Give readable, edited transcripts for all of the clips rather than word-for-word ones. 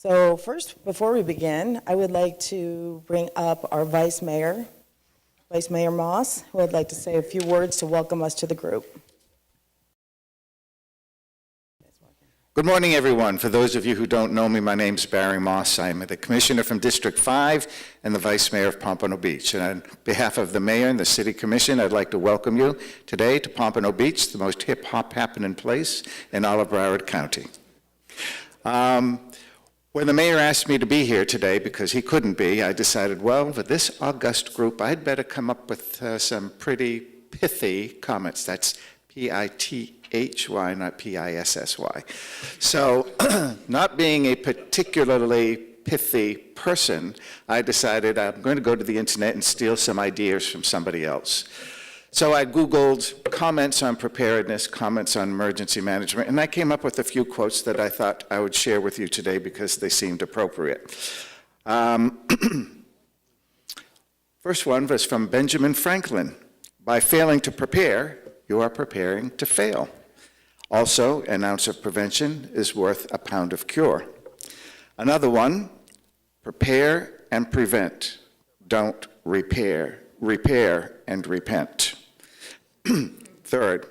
So first, before we begin, I would like to bring up our Vice Mayor Moss, who would like to say a few words to welcome us to the group. Good morning, everyone. For those of you who don't know me, my name's Barry Moss. I'm the Commissioner from District 5 and the Vice Mayor of Pompano Beach. And on behalf of the Mayor and the City Commission, I'd like to welcome you today to Pompano Beach, the most hip-hop happening place in all of Broward County. When the Mayor asked me to be here today, because he couldn't be, I decided, well, for this august group, I'd better come up with some pretty pithy comments. That's P-I-T-H-Y, not P-I-S-S-Y. So, not being a particularly pithy person, I decided I'm going to go to the internet and steal some ideas from somebody else. So I Googled comments on preparedness, comments on emergency management, and I came up with a few quotes that I thought I would share with you today because they seemed appropriate. First one was from Benjamin Franklin. By failing to prepare, you are preparing to fail. Also, an ounce of prevention is worth a pound of cure. Another one, prepare and prevent. Don't repair. Repair and repent. Third,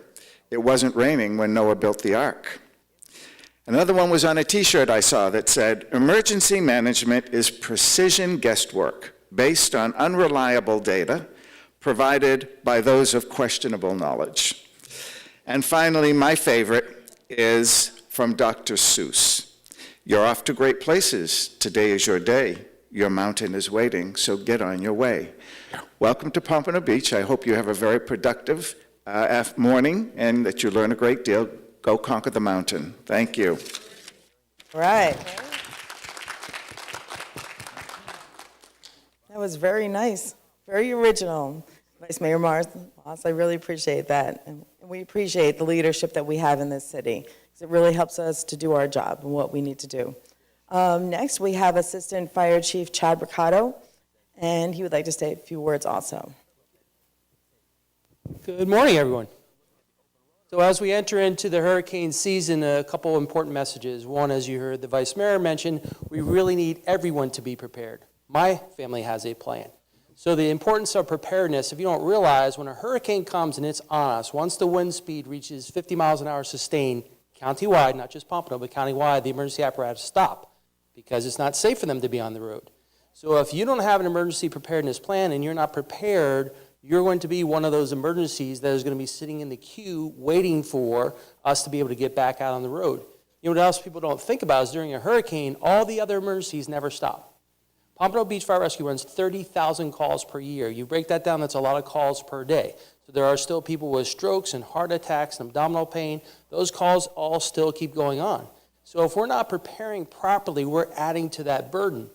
it wasn't raining when Noah built the ark. Another one was on a t-shirt I saw that said, emergency management is precision guesswork based on unreliable data provided by those of questionable knowledge. And finally, my favorite is from Dr. Seuss. You're off to great places. Today is your day. Your mountain is waiting, so get on your way. Welcome to Pompano Beach. I hope you have a very productive morning and that you learn a great deal. Go conquer the mountain. Thank you. All right. That was very nice, very original. Vice Mayor Moss, I really appreciate that. And we appreciate the leadership that we have in this city, because it really helps us to do our job and what we need to do. Next, we have Assistant Fire Chief Chad Mercado, and he would like to say a few words also. Good morning, everyone. So as we enter into the hurricane season, a couple important messages. One, as you heard the Vice Mayor mention, we really need everyone to be prepared. My family has a plan. So the importance of preparedness, if you don't realize, when a hurricane comes and it's on us, once the wind speed reaches 50 miles an hour sustained, countywide, not just Pompano, but countywide, the emergency apparatus stop because it's not safe for them to be on the road. So if you don't have an emergency preparedness plan and you're not prepared, you're going to be one of those emergencies that is going to be sitting in the queue waiting for us to be able to get back out on the road. You know what else people don't think about is during a hurricane, all the other emergencies never stop. Pompano Beach Fire Rescue runs 30,000 calls per year. You break that down, that's a lot of calls per day. So there are still people with strokes and heart attacks and abdominal pain. Those calls all still keep going on. So if we're not preparing properly, we're adding to that burden.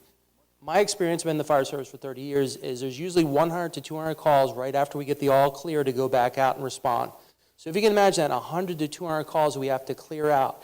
My experience, I've been in the fire service for 30 years, is there's usually 100 to 200 calls right after we get the all clear to go back out and respond. So if you can imagine that 100 to 200 calls we have to clear out.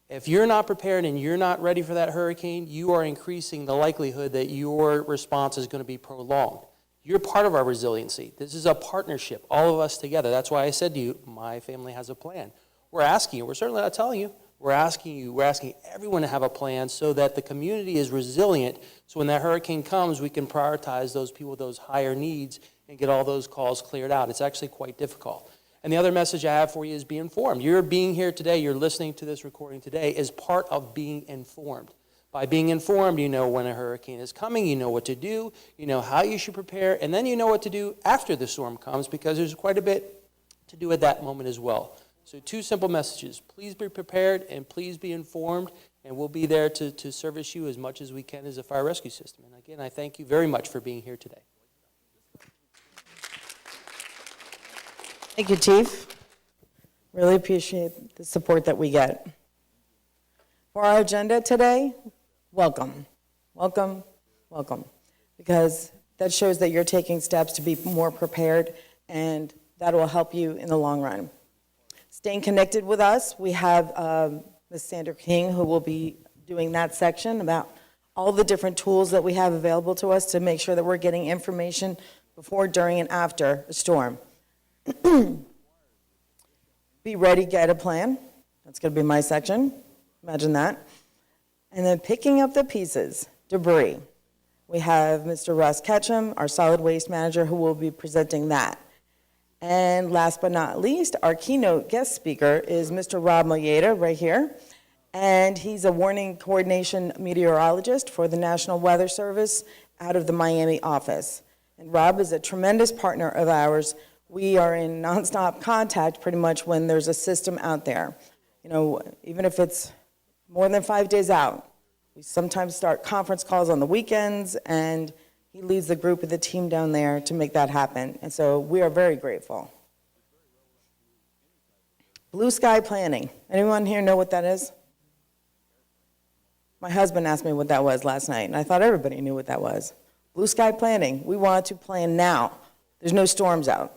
If you're not prepared and you're not ready for that hurricane, you are increasing the likelihood that your response is going to be prolonged. You're part of our resiliency. This is a partnership, all of us together. That's why I said to you, my family has a plan. We're asking you, we're certainly not telling you, we're asking everyone to have a plan so that the community is resilient, so when that hurricane comes, we can prioritize those people with those higher needs and get all those calls cleared out. It's actually quite difficult. And the other message I have for you is be informed. You're being here today, you're listening to this recording today, is part of being informed. By being informed, you know when a hurricane is coming, you know what to do, you know how you should prepare, and then you know what to do after the storm comes, because there's quite a bit to do at that moment as well. So two simple messages. Please be prepared and please be informed, and we'll be there to service you as much as we can as a fire rescue system. And again, I thank you very much for being here today. Thank you, Chief. Really appreciate the support that we get. For our agenda today, welcome, welcome, welcome, because that shows that you're taking steps to be more prepared, and that will help you in the long run. Staying connected with us, we have Ms. Sandra King, who will be doing that section about all the different tools that we have available to us to make sure that we're getting information before, during, and after a storm. Be ready, get a plan. That's going to be my section. Imagine that. And then picking up the pieces, debris. We have Mr. Russ Ketchum, our solid waste manager, who will be presenting that. And last but not least, our keynote guest speaker is Mr. Rob MOLLEDA, right here. And he's a warning coordination meteorologist for the National Weather Service out of the Miami office. And Rob is a tremendous partner of ours. We are in nonstop contact pretty much when there's a system out there. You know, even if it's more than 5 days out, we sometimes start conference calls on the weekends, and he leads the group of the team down there to make that happen. And so we are very grateful. Blue sky planning. Anyone here know what that is? My husband asked me what that was last night, and I thought everybody knew what that was. Blue sky planning. We want to plan now. There's no storms out,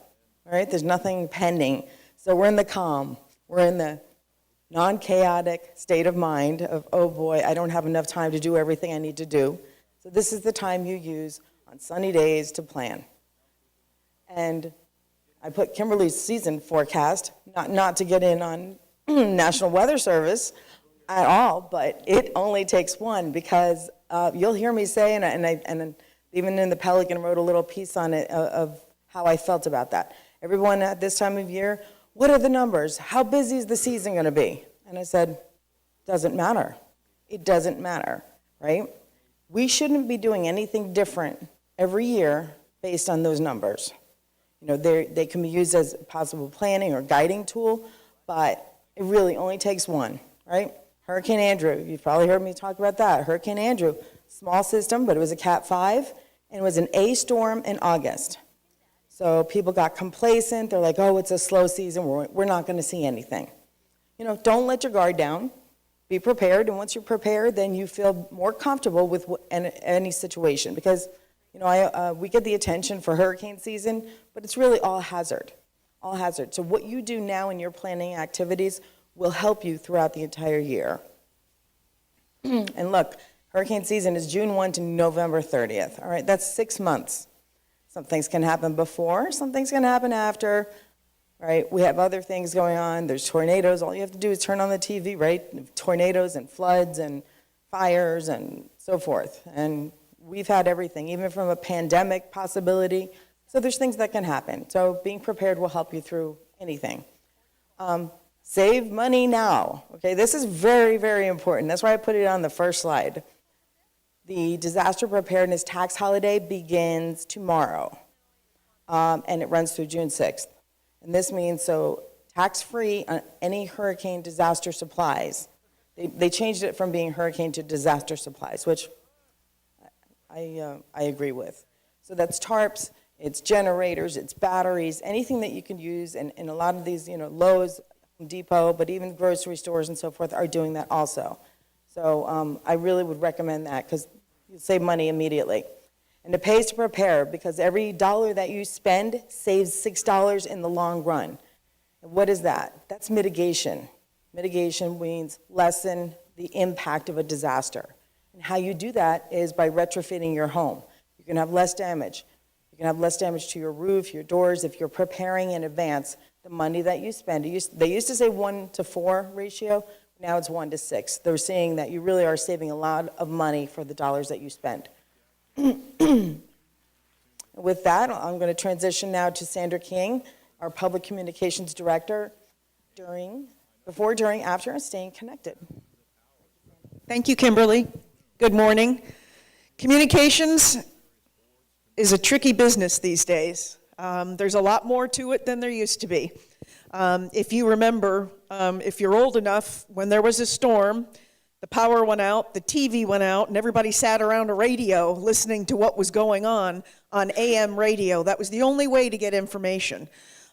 all right? There's nothing pending. So we're in the calm. We're in the non-chaotic state of mind of, oh boy, I don't have enough time to do everything I need to do. So this is the time you use on sunny days to plan. And I put Kimberly's season forecast, not to get in on National Weather Service at all, but it only takes one, because you'll hear me say, and even in the Pelican wrote a little piece on it of how I felt about that. Everyone at this time of year, what are the numbers? How busy is the season going to be? And I said, doesn't matter. It doesn't matter, right? We shouldn't be doing anything different every year based on those numbers. You know, they can be used as a possible planning or guiding tool, but it really only takes one, right? Hurricane Andrew, you've probably heard me talk about that. Hurricane Andrew, small system, but it was a Cat 5, and it was an A storm in August. So people got complacent. They're like, oh, it's a slow season. We're not going to see anything. You know, don't let your guard down. Be prepared, and once you're prepared, then you feel more comfortable with any situation. Because, you know, we get the attention for hurricane season, but it's really all hazard. All hazard. So what you do now in your planning activities will help you throughout the entire year. And look, hurricane season is June 1 to November 30th. All right, that's 6 months. Some things can happen before, some things can happen after, right? We have other things going on. There's tornadoes. All you have to do is turn on the TV, right? Tornadoes and floods and fires and so forth. And we've had everything, even from a pandemic possibility. So there's things that can happen. So being prepared will help you through anything. Save money now. Okay, this is very, very important. That's why I put it on the first slide. The disaster preparedness tax holiday begins tomorrow, and it runs through June 6th. And this means, so tax-free on any hurricane disaster supplies. They changed it from being hurricane to disaster supplies, which I agree with. So that's tarps, it's generators, it's batteries, anything that you can use, and a lot of these, you know, Lowe's, Home Depot, but even grocery stores and so forth are doing that also. So I really would recommend that, because you'll save money immediately. And it pays to prepare, because every dollar that you spend saves $6 in the long run. And what is that? That's mitigation. Mitigation means lessen the impact of a disaster. And how you do that is by retrofitting your home. You can have less damage. You can have less damage to your roof, your doors, if you're preparing in advance. The money that you spend, they used to say 1-to-4 ratio. Now it's 1-to-6. They're saying that you really are saving a lot of money for the dollars that you spend. With that, I'm going to transition now to Sandra King, our Public Communications Director, before, during, after, and staying connected. Thank you, Kimberly. Good morning. Communications is a tricky business these days. There's a lot more to it than there used to be. If you remember, if you're old enough, when there was a storm, the power went out, the TV went out, and everybody sat around a radio listening to what was going on AM radio. That was the only way to get information.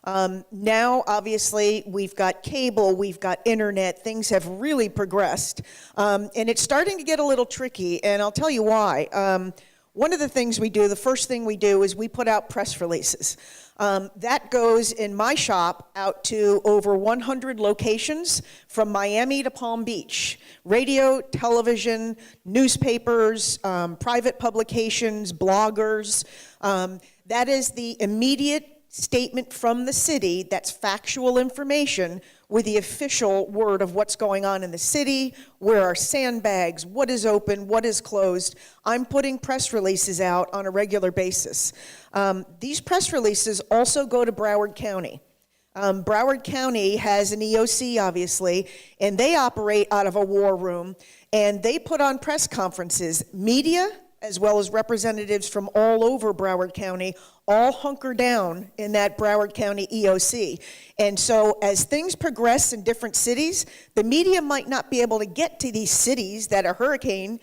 Now, obviously, we've got cable, we've got internet, things have really progressed. And it's starting to get a little tricky, and I'll tell you why. One of the things we do, the first thing we do is we put out press releases. That goes in my shop out to over 100 locations from Miami to Palm Beach. Radio, television, newspapers, private publications, bloggers. That is the immediate statement from the city that's factual information with the official word of what's going on in the city, where are sandbags, what is open, what is closed. I'm putting press releases out on a regular basis. These press releases also go to Broward County. Broward County has an EOC, obviously, and they operate out of a war room, and they put on press conferences. Media, as well as representatives from all over Broward County, all hunker down in that Broward County EOC. And so as things progress in different cities, the media might not be able to get to these cities that a hurricane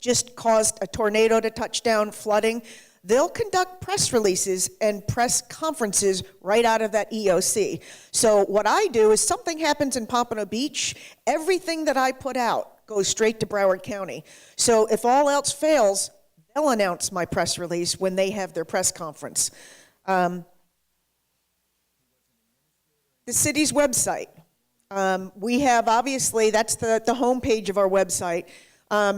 just caused a tornado to touch down, flooding. They'll conduct press releases and press conferences right out of that EOC. So what I do is something happens in Pompano Beach, everything that I put out goes straight to Broward County. So if all else fails, they'll announce my press release when they have their press conference. The city's website. We have, obviously, that's the homepage of our website.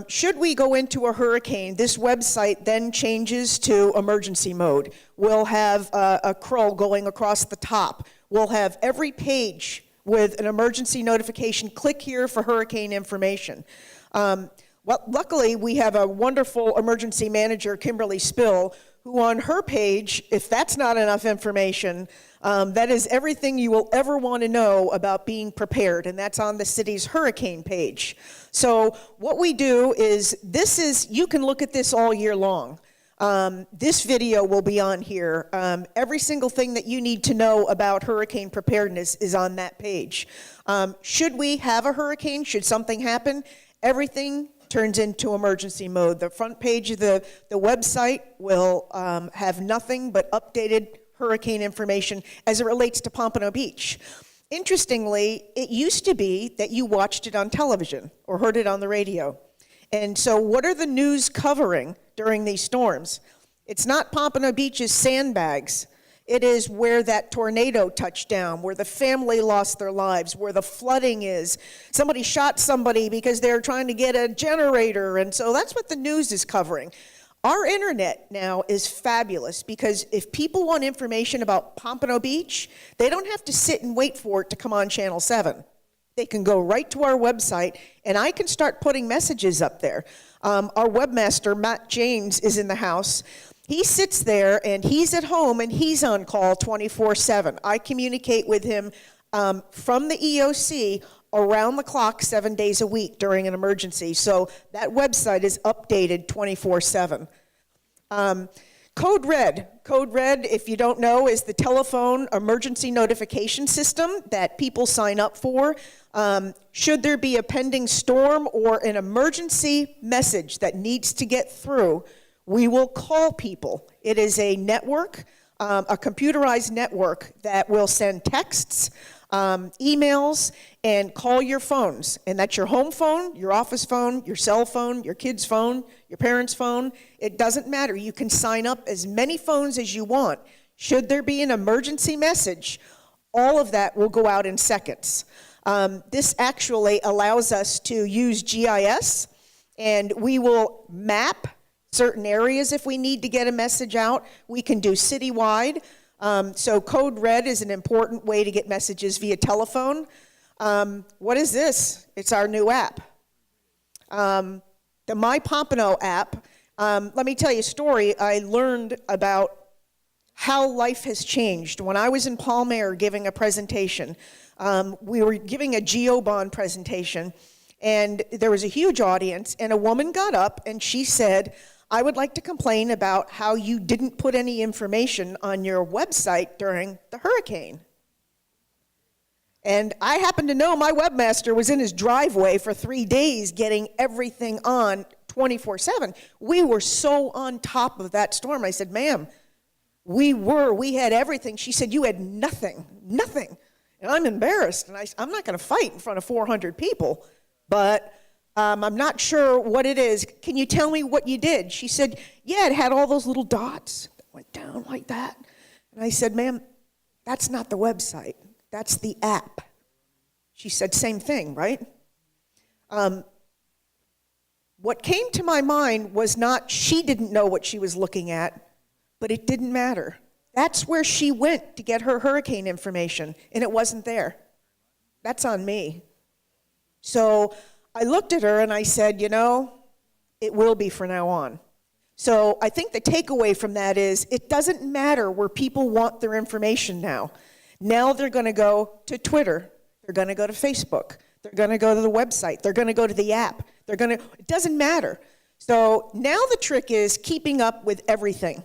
Should we go into a hurricane, this website then changes to emergency mode. We'll have a scroll going across the top. We'll have every page with an emergency notification. Click here for hurricane information. Well, luckily, we have a wonderful emergency manager, Kimberly Spill, who on her page, if that's not enough information, that is everything you will ever want to know about being prepared, and that's on the city's hurricane page. So what we do is, you can look at this all year long. This video will be on here. Every single thing that you need to know about hurricane preparedness is on that page. Should we have a hurricane, should something happen, everything turns into emergency mode. The front page of the website will have nothing but updated hurricane information as it relates to Pompano Beach. Interestingly, it used to be that you watched it on television or heard it on the radio. And so what are the news covering during these storms? It's not Pompano Beach's sandbags. It is where that tornado touched down, where the family lost their lives, where the flooding is. Somebody shot somebody because they're trying to get a generator, and so that's what the news is covering. Our internet now is fabulous because if people want information about Pompano Beach, they don't have to sit and wait for it to come on Channel 7. They can go right to our website, and I can start putting messages up there. Our webmaster, Matt James, is in the house. He sits there, and he's at home, and he's on call 24/7. I communicate with him from the EOC around the clock 7 days a week during an emergency. So that website is updated 24/7. Code Red. Code Red, if you don't know, is the telephone emergency notification system that people sign up for. Should there be a pending storm or an emergency message that needs to get through, we will call people. It is a network, a computerized network that will send texts, emails, and call your phones. And that's your home phone, your office phone, your cell phone, your kid's phone, your parents' phone. It doesn't matter. You can sign up as many phones as you want. Should there be an emergency message, all of that will go out in seconds. This actually allows us to use GIS, and we will map certain areas if we need to get a message out. We can do citywide. So Code Red is an important way to get messages via telephone. What is this? It's our new app. The My Pompano app. Let me tell you a story. I learned about how life has changed. When I was in Palmer giving a presentation, we were giving a GeoBond presentation, and there was a huge audience, and a woman got up and she said, I would like to complain about how you didn't put any information on your website during the hurricane. And I happen to know my webmaster was in his driveway for 3 days getting everything on 24/7. We were so on top of that storm. I said, ma'am, we had everything. She said, you had nothing. And I'm embarrassed. And I'm not going to fight in front of 400 people, but I'm not sure what it is. Can you tell me what you did? She said, yeah, it had all those little dots that went down like that. And I said, ma'am, that's not the website. That's the app. She said, same thing, right? What came to my mind was not she didn't know what she was looking at, but it didn't matter. That's where she went to get her hurricane information, and it wasn't there. that's on me. So I looked at her and I said, you know, it will be from now on. So I think the takeaway from that is it doesn't matter where people want their information now. Now they're going to go to Twitter. They're going to go to Facebook. They're going to go to the website. They're going to go to the app. It doesn't matter. So now the trick is keeping up with everything.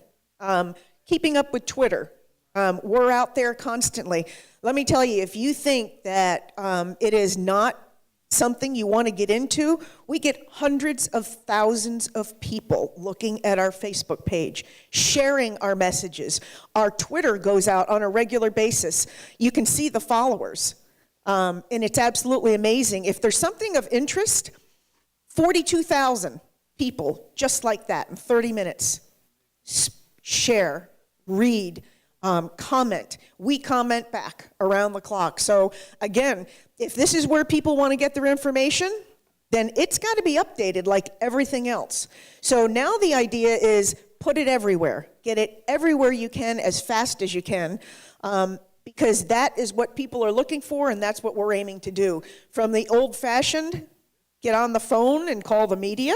Keeping up with Twitter. We're out there constantly. Let me tell you, if you think that it is not something you want to get into, we get hundreds of thousands of people looking at our Facebook page, sharing our messages. Our Twitter goes out on a regular basis. You can see the followers, and it's absolutely amazing. If there's something of interest, 42,000 people just like that in 30 minutes. Share, read, comment. We comment back around the clock. So again, if this is where people want to get their information, then it's got to be updated like everything else. So now the idea is put it everywhere. Get it everywhere you can as fast as you can, because that is what people are looking for, and that's what we're aiming to do. From the old-fashioned, get on the phone and call the media,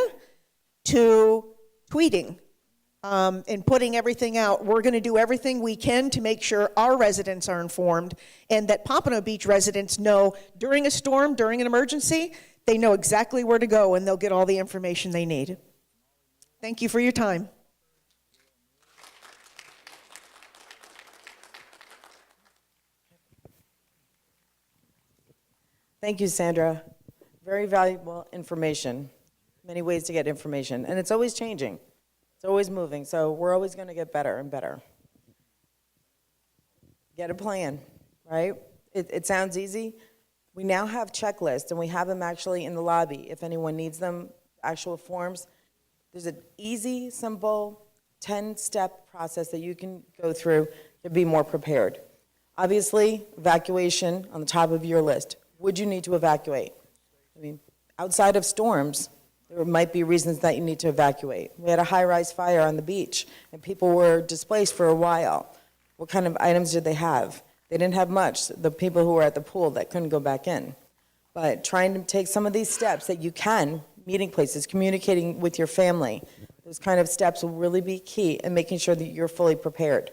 to tweeting, and putting everything out. We're going to do everything we can to make sure our residents are informed and that Pompano Beach residents know during a storm, during an emergency, they know exactly where to go and they'll get all the information they need. Thank you for your time. Thank you, Sandra. Very valuable information. Many ways to get information, and it's always changing. It's always moving, so we're always going to get better and better. Get a plan, right? It sounds easy. We now have checklists, and we have them actually in the lobby if anyone needs them, actual forms. There's an easy, simple, 10-step process that you can go through to be more prepared. Obviously, evacuation on the top of your list. Would you need to evacuate? I mean, outside of storms, there might be reasons that you need to evacuate. We had a high-rise fire on the beach, and people were displaced for a while. What kind of items did they have? They didn't have much, the people who were at the pool that couldn't go back in. But trying to take some of these steps that you can, meeting places, communicating with your family, those kind of steps will really be key in making sure that you're fully prepared.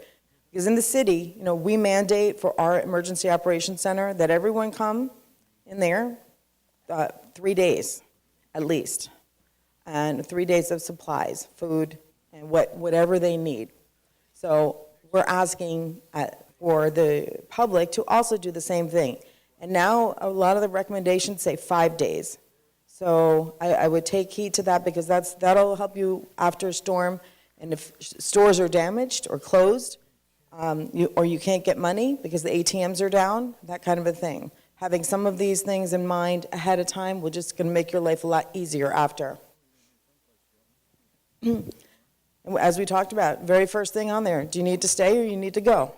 Because in the city, we mandate for our emergency operations center that everyone come in there 3 days at least. And 3 days of supplies, food, and whatever they need. So we're asking for the public to also do the same thing. And now a lot of the recommendations say 5 days. So I would take heed to that because that'll help you after a storm. And if stores are damaged or closed, or you can't get money because the ATMs are down, that kind of a thing. Having some of these things in mind ahead of time will just going to make your life a lot easier after. As we talked about, very first thing on there, do you need to stay or you need to go?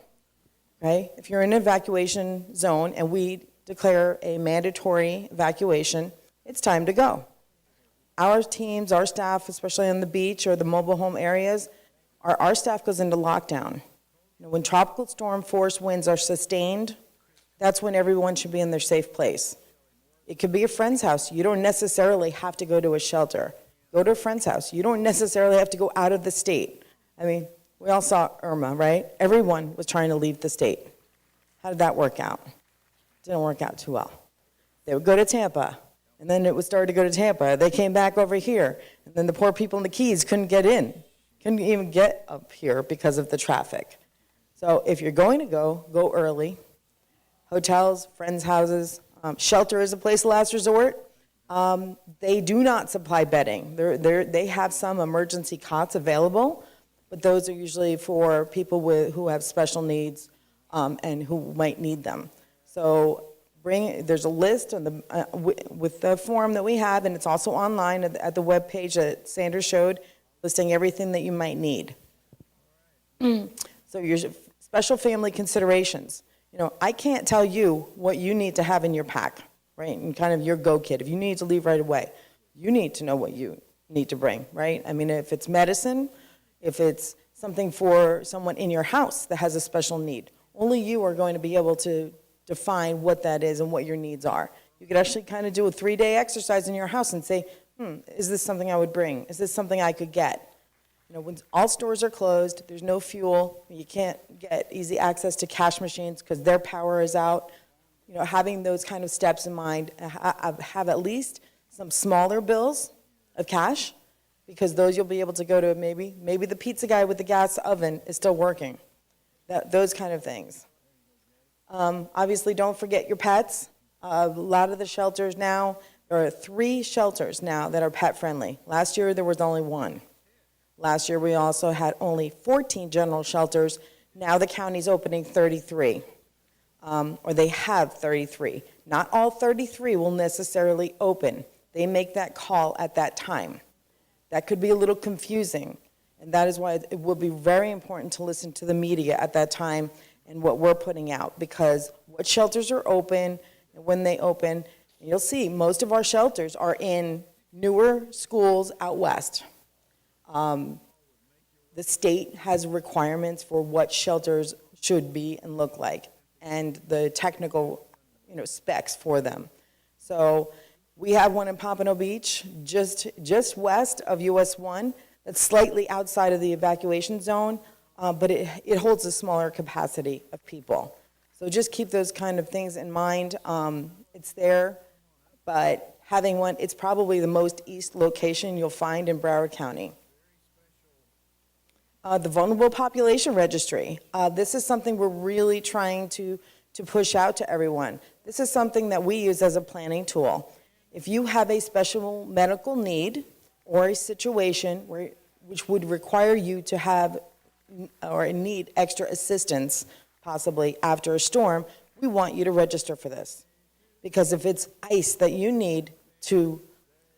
Right? If you're in an evacuation zone and we declare a mandatory evacuation, it's time to go. Our teams, our staff, especially on the beach or the mobile home areas, our staff goes into lockdown. When tropical storm force winds are sustained, that's when everyone should be in their safe place. It could be a friend's house. You don't necessarily have to go to a shelter. Go to a friend's house. You don't necessarily have to go out of the state. I mean, we all saw Irma, right? Everyone was trying to leave the state. How did that work out? Didn't work out too well. They would go to Tampa, and then it would start to go to Tampa. They came back over here, and then the poor people in the Keys couldn't get in, couldn't even get up here because of the traffic. So if you're going to go early. Hotels, friends' houses, shelter is a place of last resort. They do not supply bedding. They have some emergency cots available, but those are usually for people who have special needs and who might need them. So there's a list on with the form that we have, and it's also online at the web page that Sandra showed, listing everything that you might need. So your special family considerations. I can't tell you what you need to have in your pack, right? And kind of your go kit. If you need to leave right away, you need to know what you need to bring, right? I mean, if it's medicine, if it's something for someone in your house that has a special need, only you are going to be able to define what that is and what your needs are. You could actually kind of do a 3-day exercise in your house and say, is this something I would bring? Is this something I could get? You know, when all stores are closed, there's no fuel, you can't get easy access to cash machines because their power is out. You know, having those kind of steps in mind, have at least some smaller bills of cash, because those you'll be able to go to. Maybe the pizza guy with the gas oven is still working. Those kind of things. Obviously, don't forget your pets. A lot of the shelters now, there are 3 shelters now that are pet friendly. Last year there was only 1. Last year we also had only 14 general shelters. Now the county's opening 33, or they have 33. Not all 33 will necessarily open. They make that call at that time. That could be a little confusing, and that is why it will be very important to listen to the media at that time and what we're putting out, because what shelters are open and when they open, and you'll see most of our shelters are in newer schools out west. The state has requirements for what shelters should be and look like, and the technical, specs for them. So we have one in Pompano Beach, just west of US 1, that's slightly outside of the evacuation zone, but it holds a smaller capacity of people. So just keep those kind of things in mind. It's there, but having one, it's probably the most east location you'll find in Broward County. The Vulnerable Population Registry. This is something we're really trying to push out to everyone. This is something that we use as a planning tool. If you have a special medical need or a situation which would require you to have or need extra assistance, possibly after a storm, we want you to register for this. Because if it's ice that you need to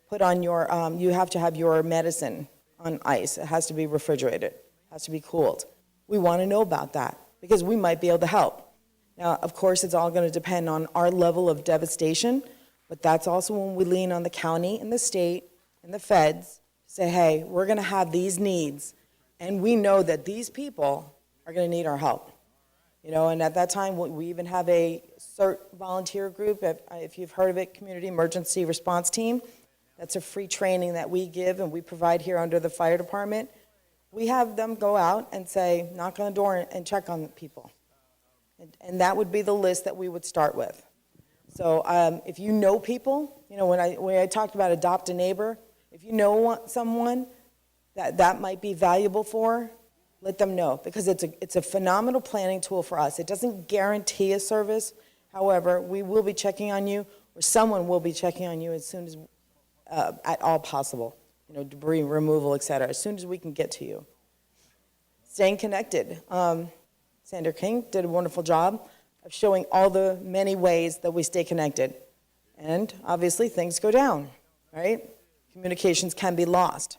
put on your, you have to have your medicine on ice. It has to be refrigerated. Has to be cooled. We want to know about that because we might be able to help. Now, of course, it's all going to depend on our level of devastation, but that's also when we lean on the county and the state and the feds to say, hey, we're going to have these needs, and we know that these people are going to need our help. And at that time, we even have a CERT volunteer group, if you've heard of it, Community Emergency Response Team. That's a free training that we give and we provide here under the fire department. We have them go out and say, knock on the door and check on people. And that would be the list that we would start with. So if you know people, when I talked about adopt a neighbor, if you know someone that might be valuable for, let them know, because it's a phenomenal planning tool for us. It doesn't guarantee a service. However, we will be checking on you, or someone will be checking on you as soon as at all possible. Debris removal, et cetera, as soon as we can get to you. Staying connected. Sandra King did a wonderful job of showing all the many ways that we stay connected. And obviously things go down, right? Communications can be lost.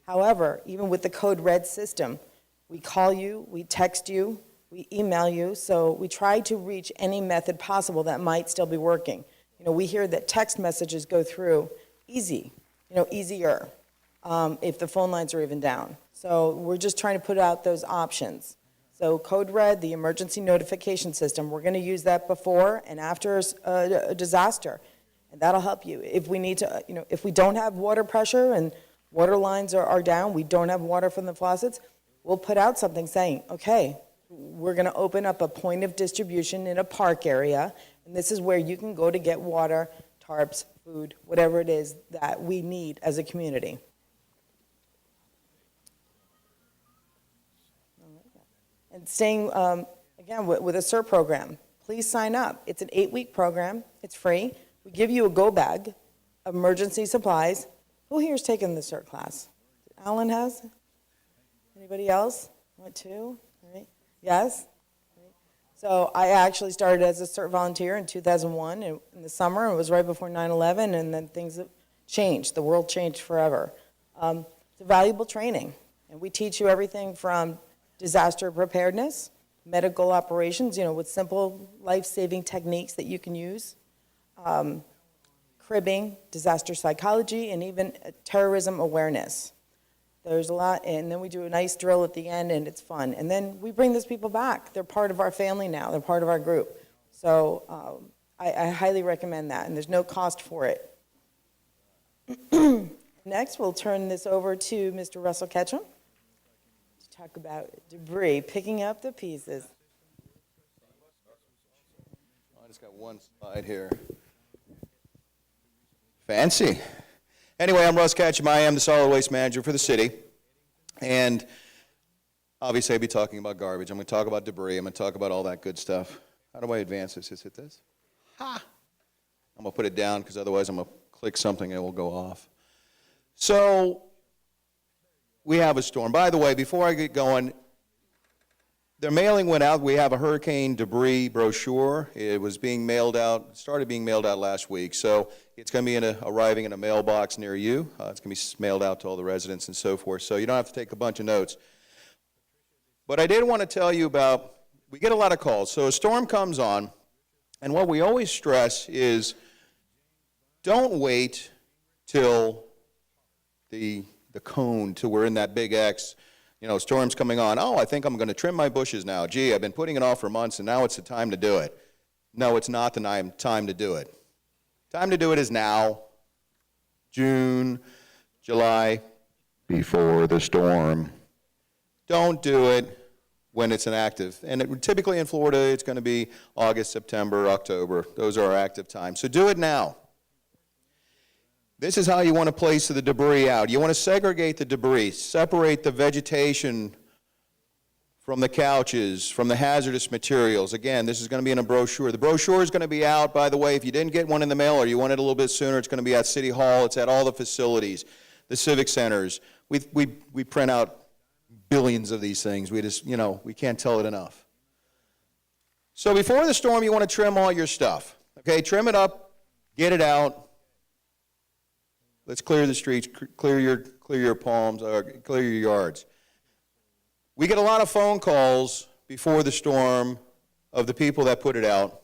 However, even with the Code Red system, we call you, we text you, we email you, so we try to reach any method possible that might still be working. We hear that text messages go through easier. If the phone lines are even down. So we're just trying to put out those options. So Code Red, the emergency notification system, we're going to use that before and after a disaster, and that'll help you. If we need to, if we don't have water pressure and water lines are down, we don't have water from the faucets, we'll put out something saying, okay, we're going to open up a point of distribution in a park area, and this is where you can go to get water, tarps, food, whatever it is that we need as a community. And staying, again, with a CERT program, please sign up. It's an 8-week program. It's free. We give you a go bag of emergency supplies. Who here has taken the CERT class? Alan has? Anybody else? Want to? All right. Yes? So I actually started as a CERT volunteer in 2001 in the summer. It was right before 9/11, and then things changed. The world changed forever. It's a valuable training, and we teach you everything from disaster preparedness, medical operations, with simple life-saving techniques that you can use, cribbing, disaster psychology, and even terrorism awareness. There's a lot, and then we do a nice drill at the end, and it's fun. And then we bring those people back. They're part of our family now. They're part of our group. So I highly recommend that, and there's no cost for it. Next, we'll turn this over to Mr. Russell Ketchum to talk about debris, picking up the pieces. I just got one slide here. Fancy. Anyway, I'm Russ Ketchum. I am the solid waste manager for the city. And obviously, I'll be talking about garbage. I'm going to talk about debris. I'm going to talk about all that good stuff. How do I advance this? Is it this? Ha! I'm going to put it down because otherwise I'm going to click something and it will go off. So, we have a storm. By the way, before I get going, their mailing went out. We have a hurricane debris brochure. It was being mailed out, started being mailed out last week. So it's going to be arriving in a mailbox near you. It's going to be mailed out to all the residents and so forth. So you don't have to take a bunch of notes. But I did want to tell you about, we get a lot of calls. So a storm comes on, and what we always stress is don't wait till the cone till we're in that big X. You know, storm's coming on. Oh, I think I'm going to trim my bushes now. Gee, I've been putting it off for months, and now it's the time to do it. No, it's not the time to do it. Time to do it is now, June, July, before the storm. Don't do it when it's an active. And typically in Florida, it's going to be August, September, October. Those are our active times. So do it now. This is how you want to place the debris out. You want to segregate the debris, separate the vegetation from the couches, from the hazardous materials. Again, this is going to be in a brochure. The brochure is going to be out, by the way, if you didn't get one in the mail or you want it a little bit sooner, it's going to be at City Hall. It's at all the facilities, the civic centers. We print out billions of these things. We just, we can't tell it enough. So before the storm, you want to trim all your stuff. Okay, trim it up, get it out. Let's clear the streets, clear your palms, clear your yards. We get a lot of phone calls before the storm of the people that put it out.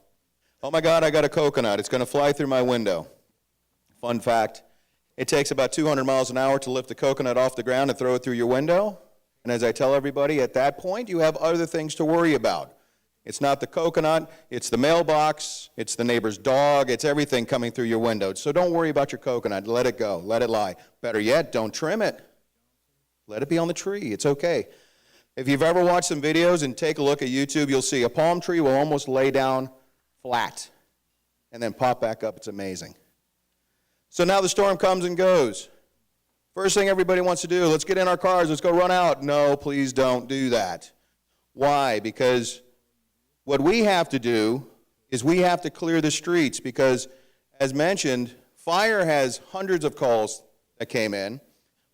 Oh my God, I got a coconut. It's going to fly through my window. Fun fact, it takes about 200 miles an hour to lift the coconut off the ground and throw it through your window. And as I tell everybody, at that point, you have other things to worry about. It's not the coconut, it's the mailbox, it's the neighbor's dog, it's everything coming through your window. So don't worry about your coconut. Let it go. Let it lie. Better yet, don't trim it. Let it be on the tree. It's okay. If you've ever watched some videos and take a look at YouTube, you'll see a palm tree will almost lay down flat and then pop back up. It's amazing. So now the storm comes and goes. First thing everybody wants to do, let's get in our cars, let's go run out. No, please don't do that. Why? Because what we have to do is we have to clear the streets because, as mentioned, fire has hundreds of calls that came in.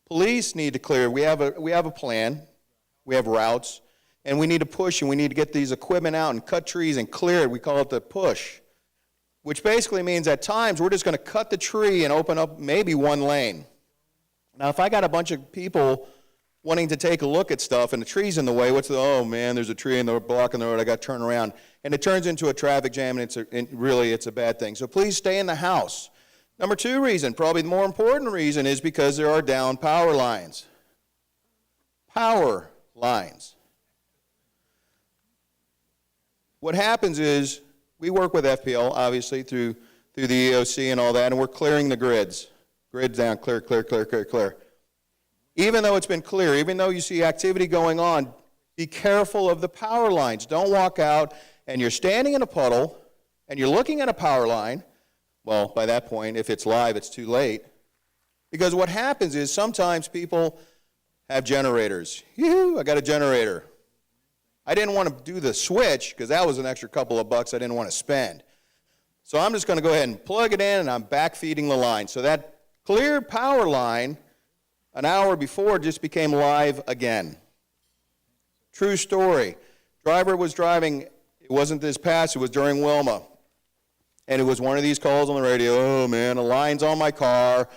Police need to clear. We have a plan. We have routes. And we need to push, and we need to get these equipment out and cut trees and clear it. We call it the push, which basically means at times we're just going to cut the tree and open up maybe one lane. Now, if I got a bunch of people wanting to take a look at stuff and the tree's in the way, oh man, there's a tree in the blocking the road, I got to turn around. And it turns into a traffic jam, and it's a bad thing. So please stay in the house. Number two reason, probably the more important reason, is because there are down power lines. Power lines. What happens is, we work with FPL, obviously, through the EOC and all that, and we're clearing the grids. Grids down, clear, clear, clear, clear, clear. Even though it's been clear, even though you see activity going on, be careful of the power lines. Don't walk out and you're standing in a puddle and you're looking at a power line. Well, by that point, if it's live, it's too late. Because what happens is sometimes people have generators. Yoo-hoo, I got a generator. I didn't want to do the switch because that was an extra couple of bucks I didn't want to spend. So I'm just going to go ahead and plug it in and I'm backfeeding the line. So that clear power line an hour before just became live again. True story. Driver was driving, it wasn't this past, it was during Wilma. And it was one of these calls on the radio, oh man, a line's on my car.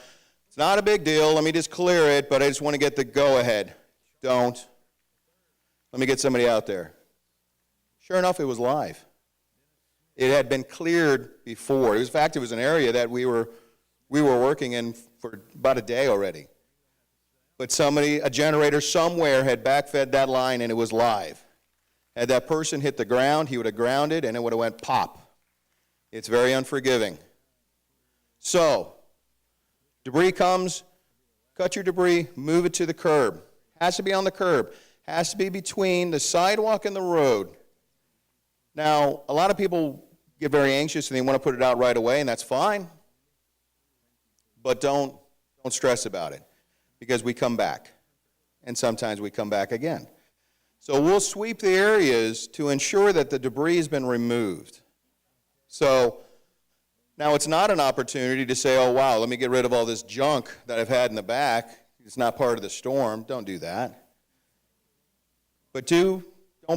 It's not a big deal, let me just clear it, but I just want to get the go-ahead. Don't. Let me get somebody out there. Sure enough, it was live. It had been cleared before. In fact, it was an area that we were working in for about a day already. But a generator somewhere had backfed that line and it was live. Had that person hit the ground, he would have grounded and it would have went pop. It's very unforgiving. So, debris comes, cut your debris, move it to the curb. Has to be on the curb. Has to be between the sidewalk and the road. Now, a lot of people get very anxious and they want to put it out right away, and that's fine. But don't stress about it, because we come back, and sometimes we come back again. So we'll sweep the areas to ensure that the debris has been removed. So now it's not an opportunity to say, oh, wow, let me get rid of all this junk that I've had in the back. It's not part of the storm. Don't do that. But don't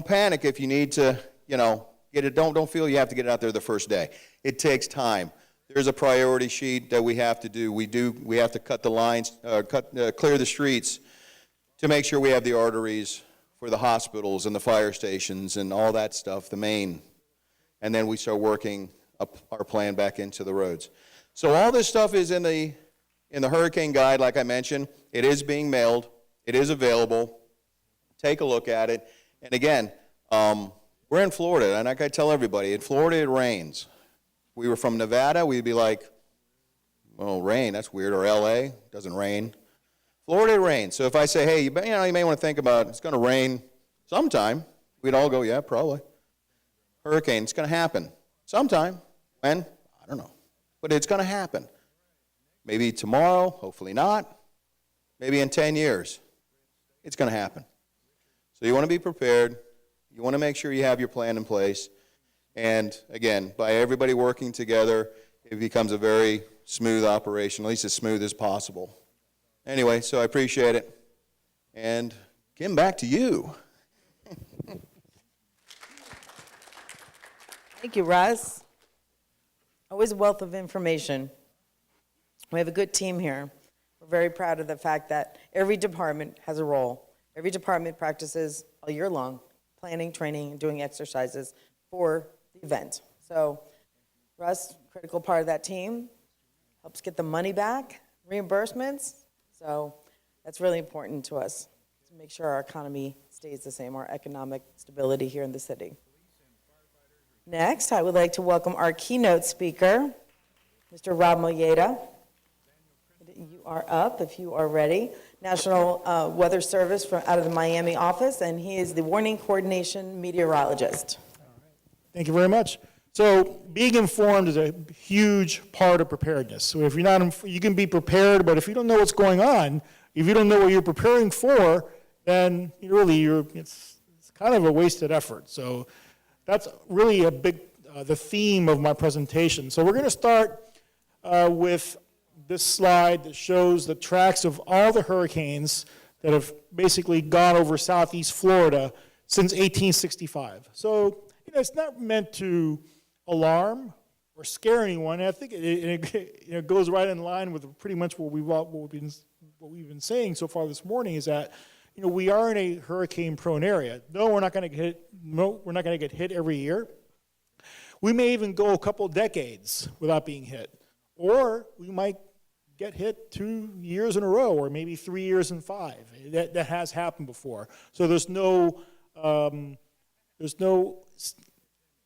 panic if you need to, get it. Don't feel you have to get it out there the first day. It takes time. There's a priority sheet that we have to do. We have to cut the lines, clear the streets to make sure we have the arteries for the hospitals and the fire stations and all that stuff, the main. And then we start working up our plan back into the roads. So all this stuff is in the hurricane guide, like I mentioned. It is being mailed. It is available. Take a look at it. And again, we're in Florida, and like I tell everybody, in Florida it rains. If we were from Nevada, we'd be like, well, rain, that's weird, or LA, doesn't rain. Florida it rains. So if I say, hey, you may want to think about it's going to rain sometime, we'd all go, yeah, probably. Hurricane, it's going to happen sometime. When? I don't know. But it's going to happen. Maybe tomorrow, hopefully not. Maybe in 10 years. It's going to happen. So you want to be prepared. You want to make sure you have your plan in place. And again, by everybody working together, it becomes a very smooth operation, at least as smooth as possible. Anyway, so I appreciate it. And Kim, back to you. Thank you, Russ. Always a wealth of information. We have a good team here. We're very proud of the fact that every department has a role. Every department practices all year long, planning, training, and doing exercises for the event. So Russ, critical part of that team, helps get the money back, reimbursements. So that's really important to us to make sure our economy stays the same, our economic stability here in the city. Next, I would like to welcome our keynote speaker, Mr. Rob MOLLEDA. You are up if you are ready. National Weather Service out of the Miami office, and he is the Warning Coordination Meteorologist. Thank you very much. So being informed is a huge part of preparedness. So if you're not, you can be prepared, but if you don't know what's going on, if you don't know what you're preparing for, then it's kind of a wasted effort. So that's really a big, the theme of my presentation. So we're going to start with this slide that shows the tracks of all the hurricanes that have basically gone over southeast Florida since 1865. So it's not meant to alarm or scare anyone. I think it goes right in line with pretty much what we've been saying so far this morning, is that we are in a hurricane-prone area. No, we're not going to get hit every year. We may even go a couple decades without being hit, or we might get hit 2 years in a row, or maybe 3 years in 5. That has happened before. So there's no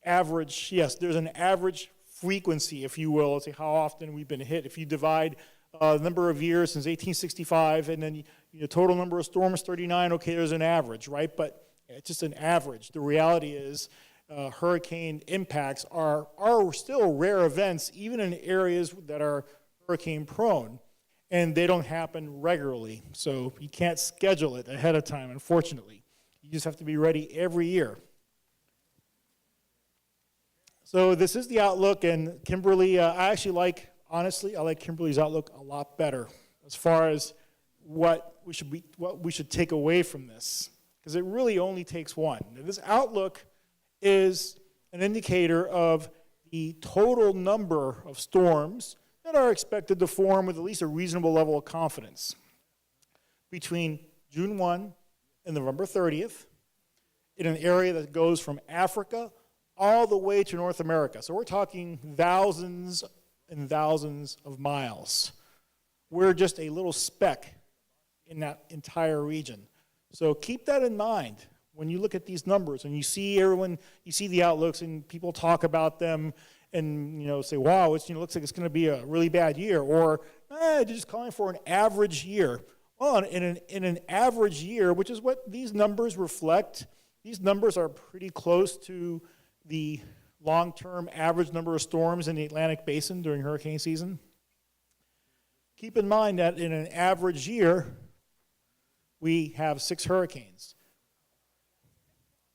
average. Yes, there's an average frequency, if you will, to how often we've been hit. If you divide the number of years since 1865, and then total number of storms 39. Okay, there's an average, right? But it's just an average. The reality is, hurricane impacts are still rare events, even in areas that are hurricane prone, and they don't happen regularly. So you can't schedule it ahead of time, unfortunately. You just have to be ready every year. So this is the outlook, and Kimberly, I like Kimberly's outlook a lot better as far as what we should take away from this, because it really only takes one. Now, this outlook is an indicator of the total number of storms that are expected to form with at least a reasonable level of confidence between June 1 and November 30th in an area that goes from Africa all the way to North America. So we're talking thousands and thousands of miles. We're just a little speck in that entire region. So keep that in mind when you look at these numbers and you see the outlooks and people talk about them, and, say, wow, it's, looks like it's going to be a really bad year, or they're just calling for an average year. Well, in an average year, which is what these numbers reflect, these numbers are pretty close to the long-term average number of storms in the Atlantic Basin during hurricane season. Keep in mind that in an average year, we have 6 hurricanes.